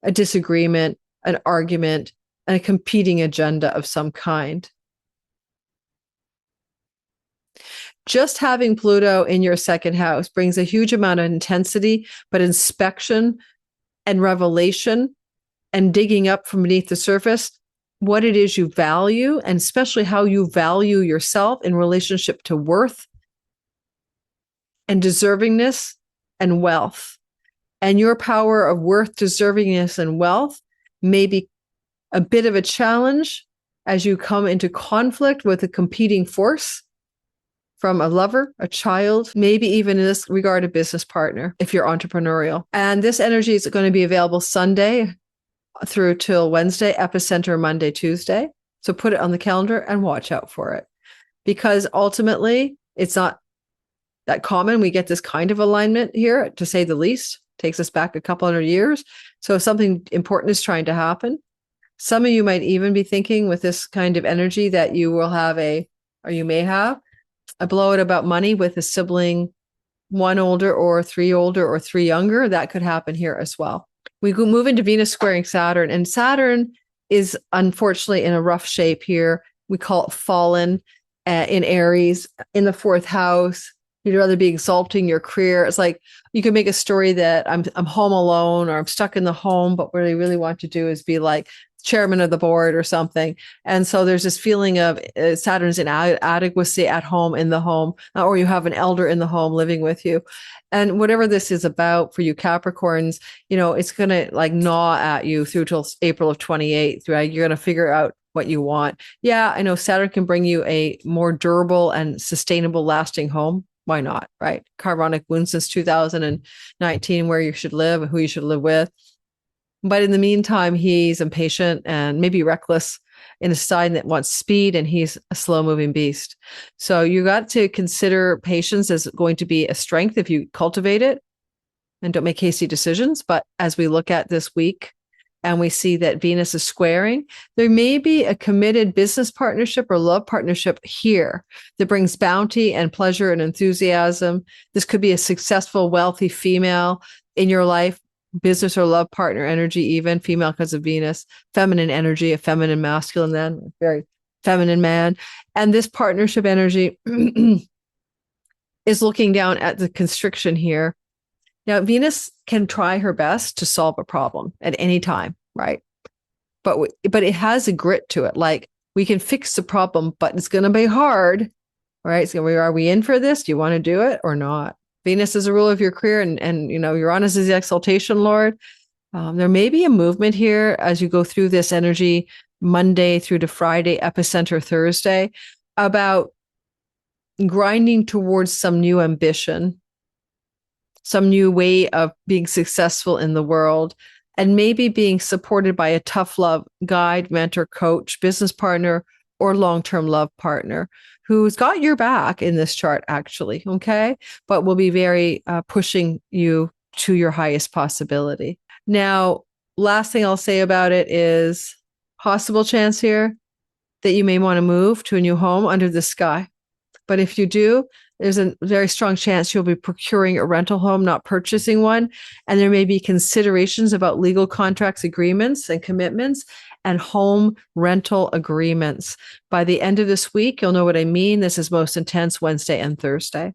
a disagreement, an argument, and a competing agenda of some kind. Just having Pluto in your 2nd house brings a huge amount of intensity, but inspection and revelation and digging up from beneath the surface what it is you value, and especially how you value yourself in relationship to worth and deservingness and wealth. And your power of worth, deservingness, and wealth may be a bit of a challenge as you come into conflict with a competing force. from a lover, a child, maybe even in this regard, a business partner, if you're entrepreneurial. And this energy is going to be available Sunday through till Wednesday, epicenter Monday, Tuesday. So put it on the calendar and watch out for it. Because ultimately, it's not that common. We get this kind of alignment here, to say the least. Takes us back a couple hundred years. So if something important is trying to happen, some of you might even be thinking with this kind of energy that you will have or you may have a blowout about money with a sibling, one older or three older or three younger. That could happen here as well. We go move into Venus squaring Saturn, and Saturn is unfortunately in a rough shape here. We call it fallen in Aries in the fourth house. You'd rather be exalting your career. It's like you could make a story that I'm home alone or I'm stuck in the home, but what I really want to do is be like chairman of the board or something. And so there's this feeling of Saturn's inadequacy at home, in the home, or you have an elder in the home living with you. And whatever this is about for you Capricorns, it's going to like gnaw at you through till April of 28th, right? You're going to figure out what you want. Yeah, I know Saturn can bring you a more durable and sustainable, lasting home. Why not, right? Carbonic wound since 2019, where you should live and who you should live with. But in the meantime, he's impatient and maybe reckless in a sign that wants speed, and he's a slow moving beast. So you got to consider patience as going to be a strength if you cultivate it and don't make hasty decisions. But as we look at this week and we see that Venus is squaring, there may be a committed business partnership or love partnership here that brings bounty and pleasure and enthusiasm. This could be a successful, wealthy female in your life, business or love partner energy, even female because of Venus, feminine energy, a feminine masculine, then very feminine man. And this partnership energy is looking down at the constriction here. Now, Venus can try her best to solve a problem at any time, right? But it has a grit to it. Like, we can fix the problem, but it's going to be hard, right? So are we in for this? Do you want to do it or not? Venus is a ruler of your career, and Uranus is the exaltation lord. There may be a movement here as you go through this energy Monday through to Friday, epicenter Thursday, about grinding towards some new ambition, some new way of being successful in the world, and maybe being supported by a tough love guide, mentor, coach, business partner, or long-term love partner who's got your back in this chart, actually, okay? But will be very pushing you to your highest possibility. Now, last thing I'll say about it is possible chance here that you may want to move to a new home under the sky. But if you do, there's a very strong chance you'll be procuring a rental home, not purchasing one. And there may be considerations about legal contracts, agreements, and commitments, and home rental agreements. By the end of this week, you'll know what I mean. This is most intense Wednesday and Thursday.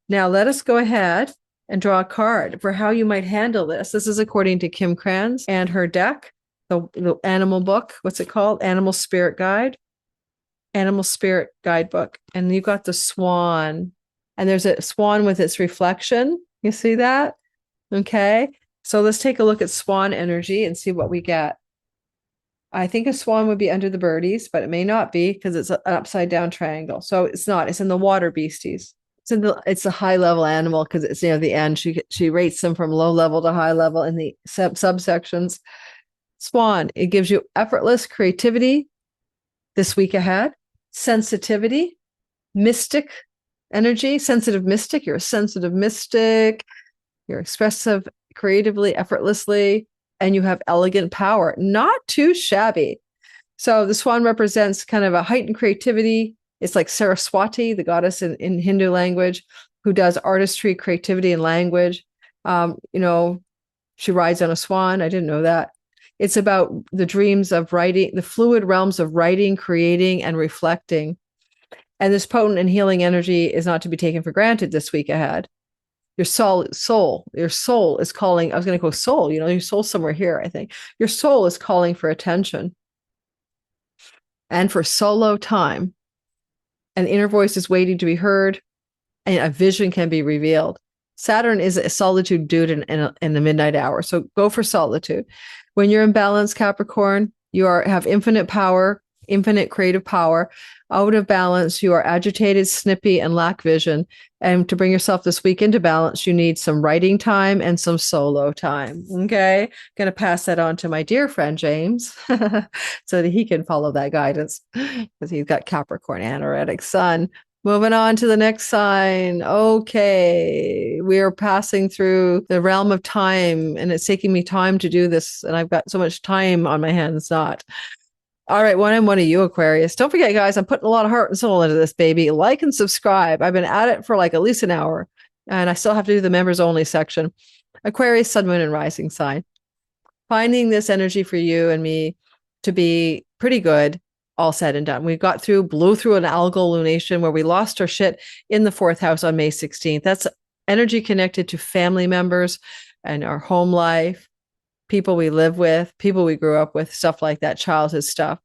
Now, let us go ahead and draw a card for how you might handle this. This is according to Kim Krans and her deck, the animal book. What's it called? Animal Spirit Guide. Animal Spirit Guidebook. And you've got the swan. And there's a swan with its reflection. You see that? Okay. So let's take a look at swan energy and see what we get. I think a swan would be under the birdies, but it may not be because it's an upside down triangle. So it's not. It's in the water beasties. It's a high level animal because it's near the end. She rates them from low level to high level in the subsections. Swan, it gives you effortless creativity this week ahead, sensitivity, mystic energy, sensitive mystic. You're a sensitive mystic. You're expressive creatively, effortlessly, and you have elegant power. Not too shabby. So the swan represents kind of a heightened creativity. It's like Saraswati, the goddess in Hindu language, who does artistry, creativity, and language. She rides on a swan. I didn't know that. It's about the dreams of writing, the fluid realms of writing, creating, and reflecting. And this potent and healing energy is not to be taken for granted this week ahead. Your soul is calling. I was going to go soul, your soul somewhere here, I think. Your soul is calling for attention and for solo time. An inner voice is waiting to be heard, and a vision can be revealed. Saturn is a solitude dude in the midnight hour. So go for solitude. When you're in balance, Capricorn, you have infinite power infinite creative power. Out of balance, you are agitated, snippy, and lack vision. And to bring yourself this week into balance, you need some writing time and some solo time. Okay. Going to pass that on to my dear friend, James, so that he can follow that guidance because he's got Capricorn anoretic sun. Moving on to the next sign. Okay. We are passing through the realm of time, and it's taking me time to do this. And I've got so much time on my hands, not. All right, one of you, Aquarius. Don't forget, guys, I'm putting a lot of heart and soul into this baby. Like and subscribe. I've been at it for like at least an hour, and I still have to do the members only section. Aquarius, sun, moon, and rising sign. Finding this energy for you and me to be pretty good, all said and done. We blew through an Algol lunation where we lost our shit in the 4th house on May 16th. That's energy connected to family members and our home life, people we live with, people we grew up with, stuff like that, childhood stuff.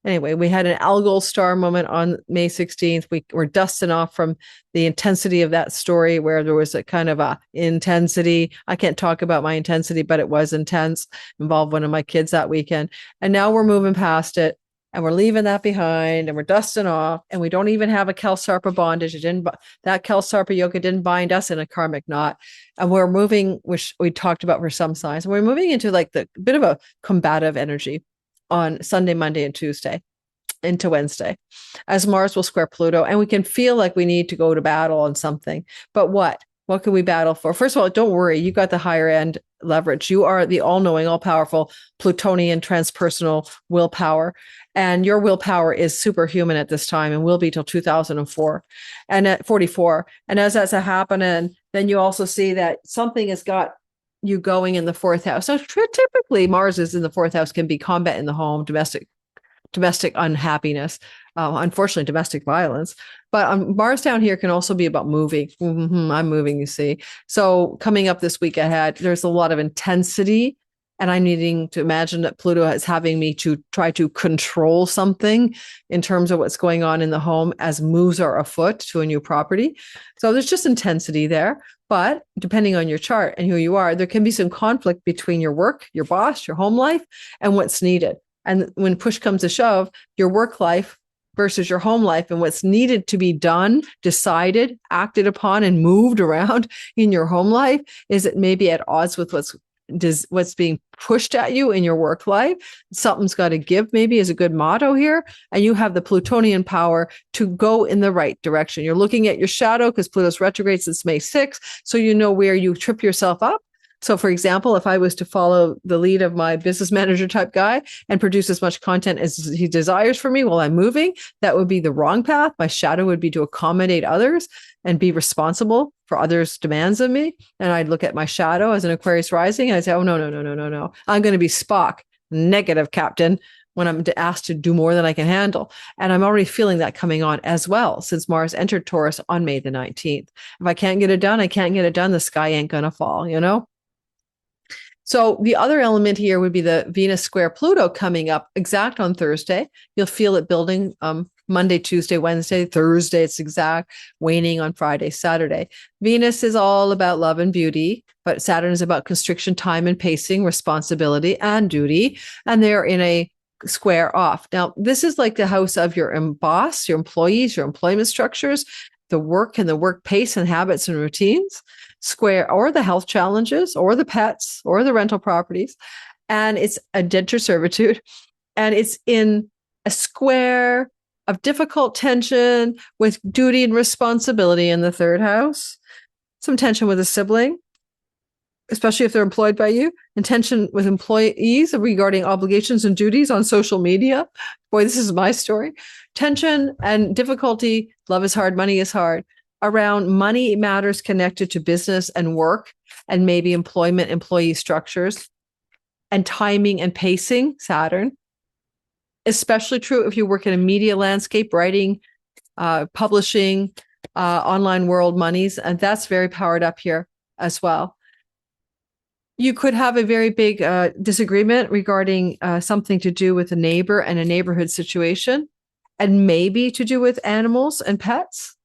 Anyway, we had an Algol star moment on May 16th. We were dusting off from the intensity of that story where there was a kind of a intensity. I can't talk about my intensity, but it was intense. Involved one of my kids that weekend. And now we're moving past it and we're leaving that behind and we're dusting off, and we don't even have a Kelsarpa bondage. That Kelsarpa yoga didn't bind us in a karmic knot. And we're moving, which we talked about for some signs, and we're moving into like the bit of a combative energy on Sunday, Monday, and Tuesday into Wednesday, as Mars will square Pluto. And we can feel like we need to go to battle on something. But what? What can we battle for? First of all, don't worry. You got the higher end leverage. You are the all-knowing, all-powerful Plutonian transpersonal willpower. And your willpower is superhuman at this time and will be till 2004 and at 44. And as that's happening, then you also see that something has got you going in the 4th house. So typically Mars is in the 4th house, can be combat in the home, domestic unhappiness, unfortunately, domestic violence. But Mars down here can also be about moving. I'm moving, you see. So coming up this week ahead, there's a lot of intensity. And I'm needing to imagine that Pluto is having me to try to control something in terms of what's going on in the home as moves are afoot to a new property. So there's just intensity there. But depending on your chart and who you are, there can be some conflict between your work, your boss, your home life, and what's needed. And when push comes to shove, your work life versus your home life and what's needed to be done, decided, acted upon, and moved around in your home life, is it maybe at odds with what's being pushed at you in your work life. Something's got to give, maybe, is a good motto here. And you have the Plutonian power to go in the right direction. You're looking at your shadow because Pluto's retrograde since May 6th. So you know where you trip yourself up. So for example, if I was to follow the lead of my business manager type guy and produce as much content as he desires for me while I'm moving, that would be the wrong path. My shadow would be to accommodate others and be responsible for others' demands of me. And I'd look at my shadow as an Aquarius rising and I'd say, oh, no. I'm going to be Spock, negative captain, when I'm asked to do more than I can handle. And I'm already feeling that coming on as well, since Mars entered Taurus on May the 19th. If I can't get it done, I can't get it done. The sky ain't going to fall, you know? So the other element here would be the Venus square Pluto coming up exact on Thursday. You'll feel it building Monday, Tuesday, Wednesday, Thursday. It's exact, waning on Friday, Saturday. Venus is all about love and beauty, but Saturn is about constriction, time and pacing, responsibility and duty. And they're in a square off. Now, this is like the house of your boss, your employees, your employment structures, the work and the work pace and habits and routines, square, or the health challenges, or the pets, or the rental properties. And it's a indentured servitude. And it's in a square of difficult tension with duty and responsibility in the 3rd house, some tension with a sibling, especially if they're employed by you, and tension with employees regarding obligations and duties on social media. Boy, this is my story. Tension and difficulty, love is hard, money is hard, around money matters connected to business and work and maybe employment, employee structures, and timing and pacing, Saturn. Especially true if you work in a media landscape, writing, publishing, online world monies, and that's very powered up here as well. You could have a very big disagreement regarding something to do with a neighbor and a neighborhood situation, and maybe to do with animals and pets.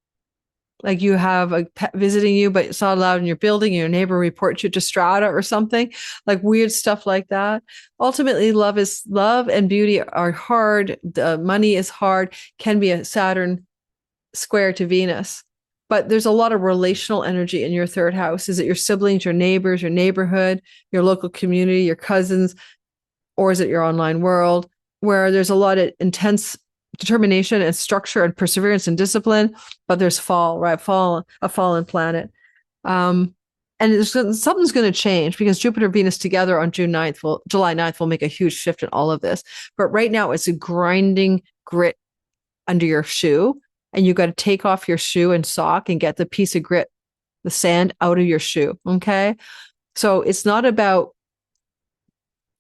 Like you have a pet visiting you, but it's not allowed in your building. Your neighbor reports you to strata or something, like weird stuff like that. Ultimately, love and beauty are hard. The money is hard, can be a Saturn square to Venus. But there's a lot of relational energy in your third house. Is it your siblings, your neighbors, your neighborhood, your local community, your cousins, or is it your online world where there's a lot of intense determination and structure and perseverance and discipline, but there's a fallen planet. And something's going to change because Jupiter and Venus together on July 9th will make a huge shift in all of this. But right now it's a grinding grit under your shoe, and you got to take off your shoe and sock and get the piece of grit, the sand out of your shoe. Okay. So it's not about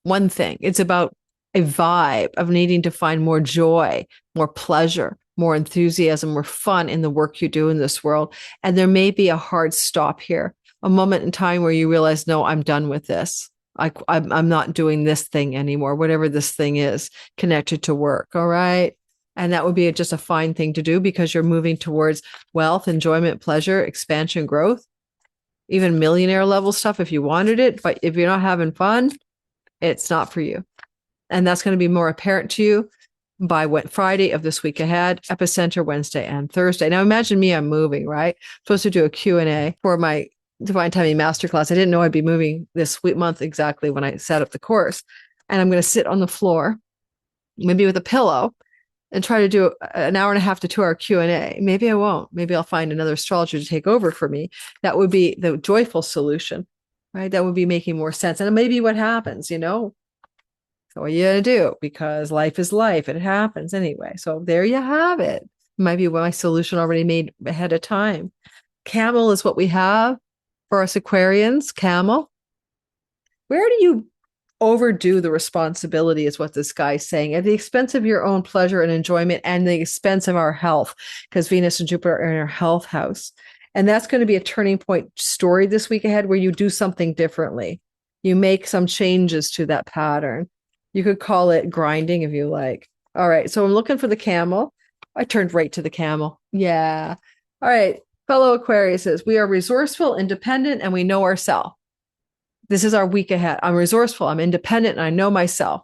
one thing. It's about a vibe of needing to find more joy, more pleasure, more enthusiasm, more fun in the work you do in this world. And there may be a hard stop here, a moment in time where you realize, no, I'm done with this. I'm not doing this thing anymore, whatever this thing is connected to work. All right. And that would be just a fine thing to do because you're moving towards wealth, enjoyment, pleasure, expansion, growth, even millionaire level stuff if you wanted it. But if you're not having fun, it's not for you. And that's going to be more apparent to you by Friday of this week ahead, epicenter Wednesday and Thursday. Now imagine me, I'm moving, right? I'm supposed to do a Q&A for my Divine Timing Masterclass. I didn't know I'd be moving this month exactly when I set up the course. And I'm going to sit on the floor, maybe with a pillow, and try to do an hour and a half to 2 hour Q&A. Maybe I won't. Maybe I'll find another astrologer to take over for me. That would be the joyful solution, right? That would be making more sense. And maybe what happens, So what are you going to do? Because life is life. It happens anyway. So there you have it. Might be my solution already made ahead of time. Camel is what we have for us Aquarians. Camel. Where do you overdo the responsibility is what this guy's saying, at the expense of your own pleasure and enjoyment and the expense of our health, because Venus and Jupiter are in our health house. And that's going to be a turning point story this week ahead where you do something differently. You make some changes to that pattern. You could call it grinding if you like. All right. So I'm looking for the camel. I turned right to the camel. Yeah. All right. Fellow Aquariuses, we are resourceful, independent, and we know ourselves. This is our week ahead. I'm resourceful, I'm independent, and I know myself.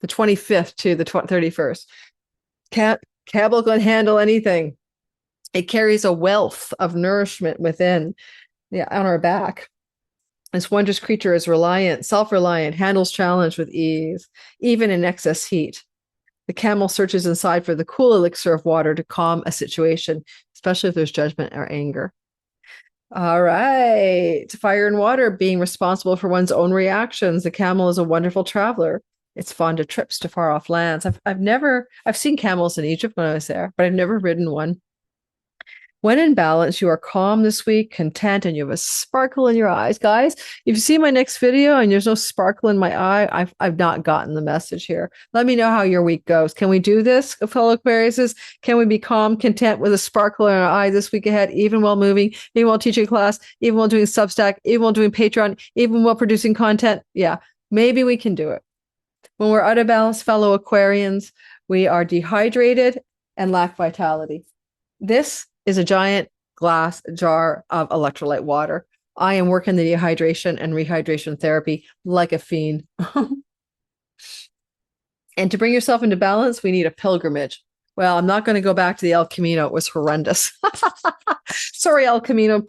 The 25th to the 31st. Camel can handle anything. It carries a wealth of nourishment within, on our back. This wondrous creature is reliant, self-reliant, handles challenge with ease, even in excess heat. The camel searches inside for the cool elixir of water to calm a situation, especially if there's judgment or anger. All right. Fire and water, being responsible for one's own reactions. The camel is a wonderful traveler. It's fond of trips to far off lands. I've seen camels in Egypt when I was there, but I've never ridden one. When in balance, you are calm this week, content, and you have a sparkle in your eyes. Guys, if you see my next video and there's no sparkle in my eye, I've not gotten the message here. Let me know how your week goes. Can we do this, fellow Aquariuses? Can we be calm, content with a sparkle in our eye this week ahead, even while moving, even while teaching class, even while doing Substack, even while doing Patreon, even while producing content? Yeah, maybe we can do it. When we're out of balance, fellow Aquarians, we are dehydrated and lack vitality. This is a giant glass jar of electrolyte water. I am working the dehydration and rehydration therapy like a fiend. And to bring yourself into balance, we need a pilgrimage. Well, I'm not going to go back to the El Camino. It was horrendous. Sorry, El Camino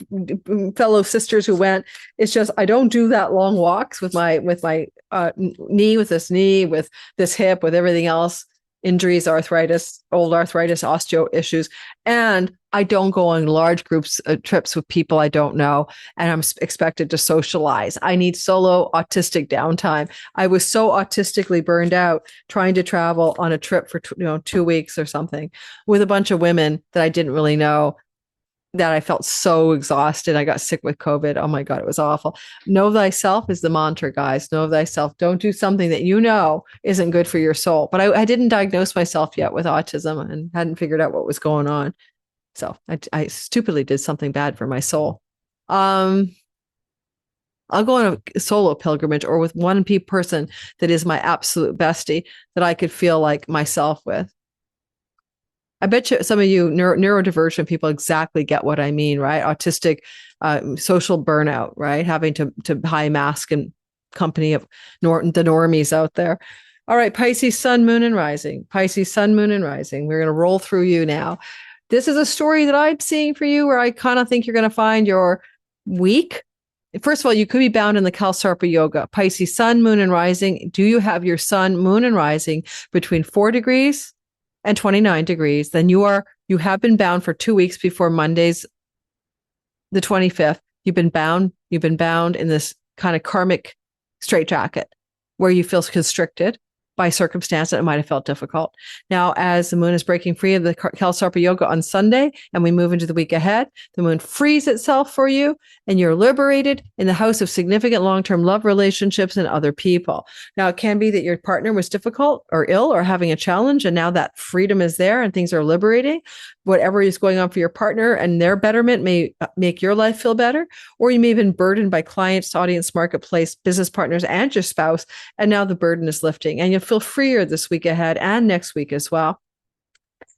fellow sisters who went. It's just I don't do that long walks with my knee, with this hip, with everything else. Injuries, arthritis, old arthritis, osteo issues. And I don't go on large groups trips with people I don't know, and I'm expected to socialize. I need solo autistic downtime. I was so autistically burned out trying to travel on a trip for 2 weeks or something with a bunch of women that I didn't really know, that I felt so exhausted. I got sick with COVID. Oh my God, it was awful. Know thyself is the mantra, guys. Know thyself. Don't do something that you know isn't good for your soul. But I didn't diagnose myself yet with autism and hadn't figured out what was going on. So I stupidly did something bad for my soul. I'll go on a solo pilgrimage or with one person that is my absolute bestie that I could feel like myself with. I bet you some of you neurodivergent people exactly get what I mean, right? Autistic, social burnout, right? Having to high mask in company of the normies out there. All right, Pisces, sun, moon, and rising. Pisces, sun, moon, and rising. We're going to roll through you now. This is a story that I'm seeing for you where I kind of think you're going to find your week. First of all, you could be bound in the Kalsarpa yoga. Pisces, sun, moon, and rising. Do you have your sun, moon, and rising between 4 degrees and 29 degrees? Then you have been bound for 2 weeks before Monday's the 25th. You've been bound in this kind of karmic straitjacket where you feel constricted by circumstance that it might have felt difficult. Now, as the moon is breaking free of the Kalsarpa yoga on Sunday and we move into the week ahead, the moon frees itself for you and you're liberated in the house of significant long-term love relationships and other people. Now, it can be that your partner was difficult or ill or having a challenge, and now that freedom is there and things are liberating. Whatever is going on for your partner and their betterment may make your life feel better, or you may have been burdened by clients, audience, marketplace, business partners, and your spouse, and now the burden is lifting, and you'll feel freer this week ahead and next week as well.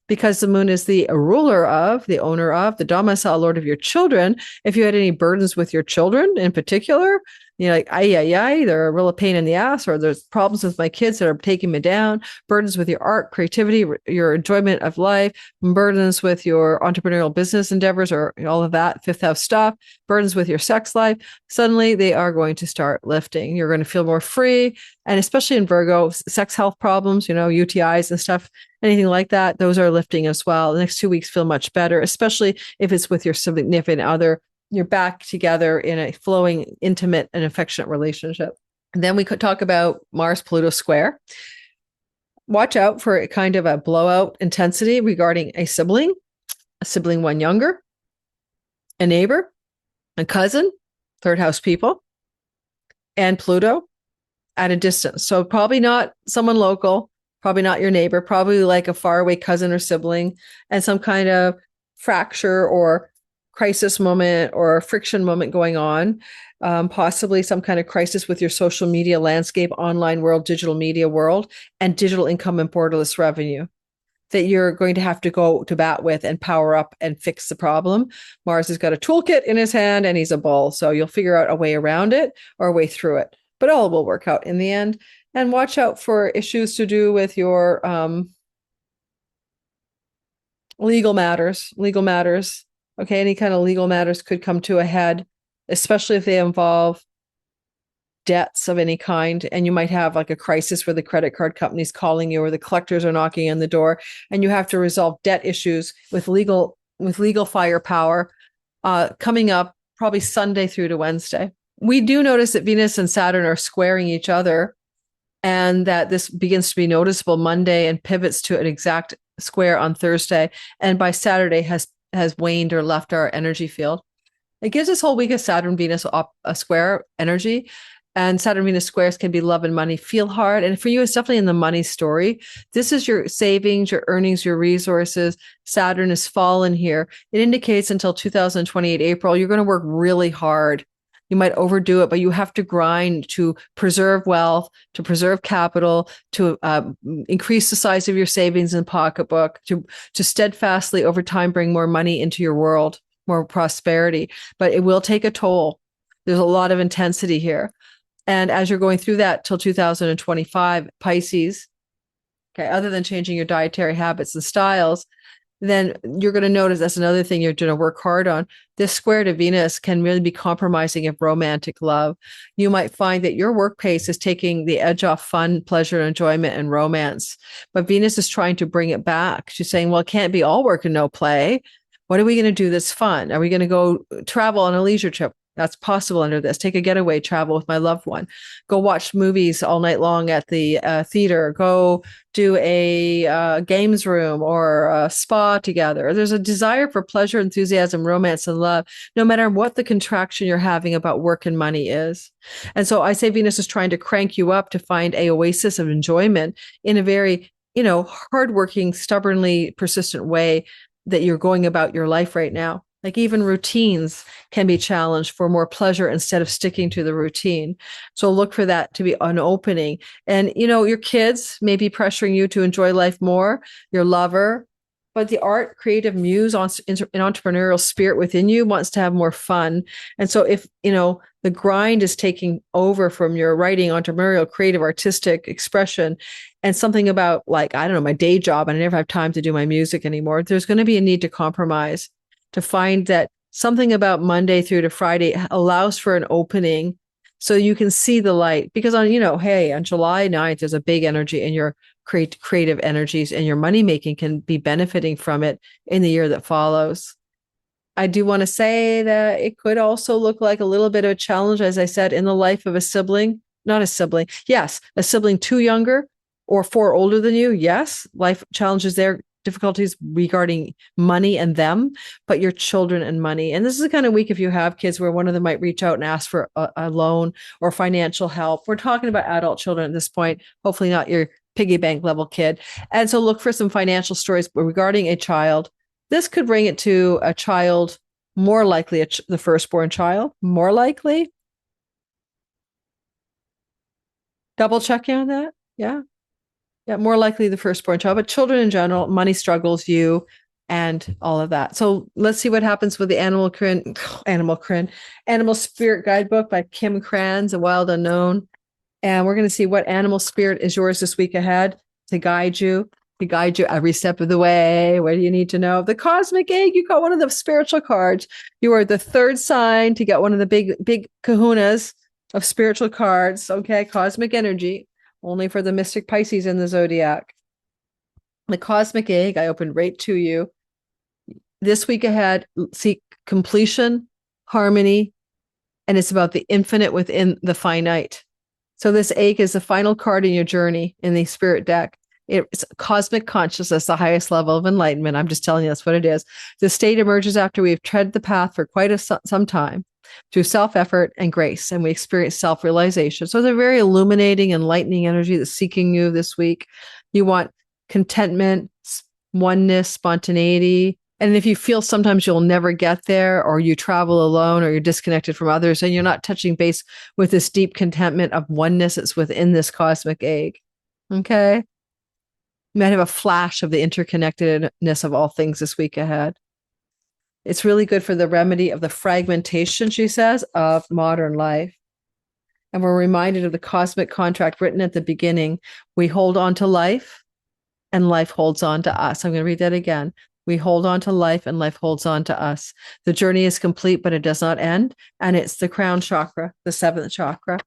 Because the moon is the ruler of, the owner of, the domicile lord of your children. If you had any burdens with your children in particular, like, they're a real pain in the ass, or there's problems with my kids that are taking me down, burdens with your art, creativity, your enjoyment of life, burdens with your entrepreneurial business endeavors, or all of that, fifth house stuff, burdens with your sex life, suddenly they are going to start lifting. You're going to feel more free. And especially in Virgo, sex health problems, UTIs and stuff, anything like that, those are lifting as well. The next 2 weeks feel much better, especially if it's with your significant other. You're back together in a flowing, intimate, and affectionate relationship. And then we could talk about Mars-Pluto square. Watch out for a kind of a blowout intensity regarding a sibling one younger, a neighbor, a cousin, third house people, and Pluto at a distance. So probably not someone local, probably not your neighbor, probably like a faraway cousin or sibling, and some kind of fracture or crisis moment or friction moment going on, possibly some kind of crisis with your social media landscape, online world, digital media world, and digital income and borderless revenue that you're going to have to go to bat with and power up and fix the problem. Mars has got a toolkit in his hand and he's a bull. So you'll figure out a way around it or a way through it, but all will work out in the end. And watch out for issues to do with your legal matters. Okay, any kind of legal matters could come to a head, especially if they involve debts of any kind. And you might have like a crisis where the credit card company's calling you or the collectors are knocking on the door, and you have to resolve debt issues with legal firepower coming up probably Sunday through to Wednesday. We do notice that Venus and Saturn are squaring each other, and that this begins to be noticeable Monday and pivots to an exact square on Thursday. And by Saturday has waned or left our energy field. It gives this whole week of Saturn-Venus a square energy. And Saturn-Venus squares can be love and money, feel hard. And for you, it's definitely in the money story. This is your savings, your earnings, your resources. Saturn is fallen here. It indicates until 2028 April, you're going to work really hard. You might overdo it, but you have to grind to preserve wealth, to preserve capital, to increase the size of your savings and pocketbook, to steadfastly over time bring more money into your world, more prosperity. But it will take a toll. There's a lot of intensity here. And as you're going through that till 2025, Pisces, okay, other than changing your dietary habits and styles, then you're going to notice that's another thing you're going to work hard on. This square to Venus can really be compromising of romantic love. You might find that your work pace is taking the edge off fun, pleasure, enjoyment, and romance. But Venus is trying to bring it back. She's saying, well, it can't be all work and no play. What are we going to do that's fun? Are we going to go travel on a leisure trip? That's possible under this. Take a getaway travel with my loved one. Go watch movies all night long at the theater. Go do a games room or a spa together. There's a desire for pleasure, enthusiasm, romance, and love, no matter what the contraction you're having about work and money is. And so I say Venus is trying to crank you up to find a oasis of enjoyment in a very, hardworking, stubbornly persistent way that you're going about your life right now. Like even routines can be challenged for more pleasure instead of sticking to the routine. So look for that to be an opening. And, your kids may be pressuring you to enjoy life more. Your lover, but the art, creative muse, an entrepreneurial spirit within you wants to have more fun. And so if, the grind is taking over from your writing, entrepreneurial, creative, artistic expression, and something about like, I don't know, my day job, and I never have time to do my music anymore, there's going to be a need to compromise, to find that something about Monday through to Friday allows for an opening so you can see the light. Because on July 9th, there's a big energy in your creative energies, and your money making can be benefiting from it in the year that follows. I do want to say that it could also look like a little bit of a challenge, as I said, in the life of a sibling, not a sibling. Yes, a sibling 2 younger or 4 older than you. Yes, life challenges there, difficulties regarding money and them, but your children and money. And this is the kind of week, if you have kids, where one of them might reach out and ask for a loan or financial help. We're talking about adult children at this point, hopefully not your piggy bank level kid. And so look for some financial stories regarding a child. This could bring it to a child, more likely the firstborn child, more likely. Double checking on that. Yeah. Yeah, more likely the firstborn child, but children in general, money struggles, you, and all of that. So let's see what happens with the Animal Spirit Guidebook by Kim Krans, A Wild Unknown. And we're going to see what animal spirit is yours this week ahead to guide you every step of the way. What do you need to know? The Cosmic Egg, you got one of the spiritual cards. You are the 3rd sign to get one of the big kahunas of spiritual cards. Okay, cosmic energy, only for the mystic Pisces in the zodiac. The Cosmic Egg, I opened right to you. This week ahead, seek completion, harmony, and it's about the infinite within the finite. So this egg is the final card in your journey in the spirit deck. It's cosmic consciousness, the highest level of enlightenment. I'm just telling you that's what it is. The state emerges after we've tread the path for quite some time through self-effort and grace, and we experience self-realization. So it's a very illuminating, enlightening energy that's seeking you this week. You want contentment, oneness, spontaneity. And if you feel sometimes you'll never get there, or you travel alone, or you're disconnected from others, and you're not touching base with this deep contentment of oneness that's within this cosmic egg. Okay? You might have a flash of the interconnectedness of all things this week ahead. It's really good for the remedy of the fragmentation, she says, of modern life. And we're reminded of the cosmic contract written at the beginning. We hold on to life, and life holds on to us. I'm going to read that again. We hold on to life, and life holds on to us. The journey is complete, but it does not end. And it's the crown chakra, the 7th chakra.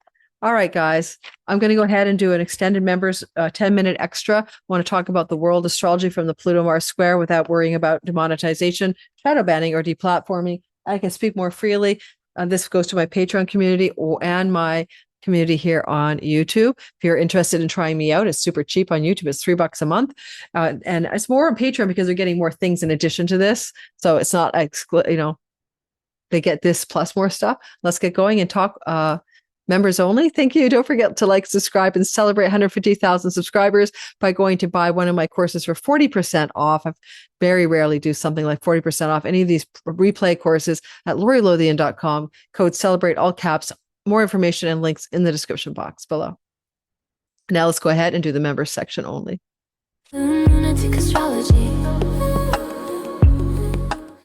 All right, guys, I'm going to go ahead and do an extended members 10-minute extra. I want to talk about the world astrology from the Pluto-Mars square without worrying about demonetization, shadow banning, or deplatforming. I can speak more freely. This goes to my Patreon community and my community here on YouTube. If you're interested in trying me out, it's super cheap on YouTube. It's $3 a month. And it's more on Patreon because they're getting more things in addition to this. So it's not, they get this plus more stuff. Let's get going and talk members only. Thank you. Don't forget to like, subscribe, and celebrate 150,000 subscribers by going to buy one of my courses for 40% off. I very rarely do something like 40% off any of these replay courses at LoriLothian.com. Code CELEBRATE, all caps. More information and links in the description box below. Now let's go ahead and do the members section only. Lunatic astrology.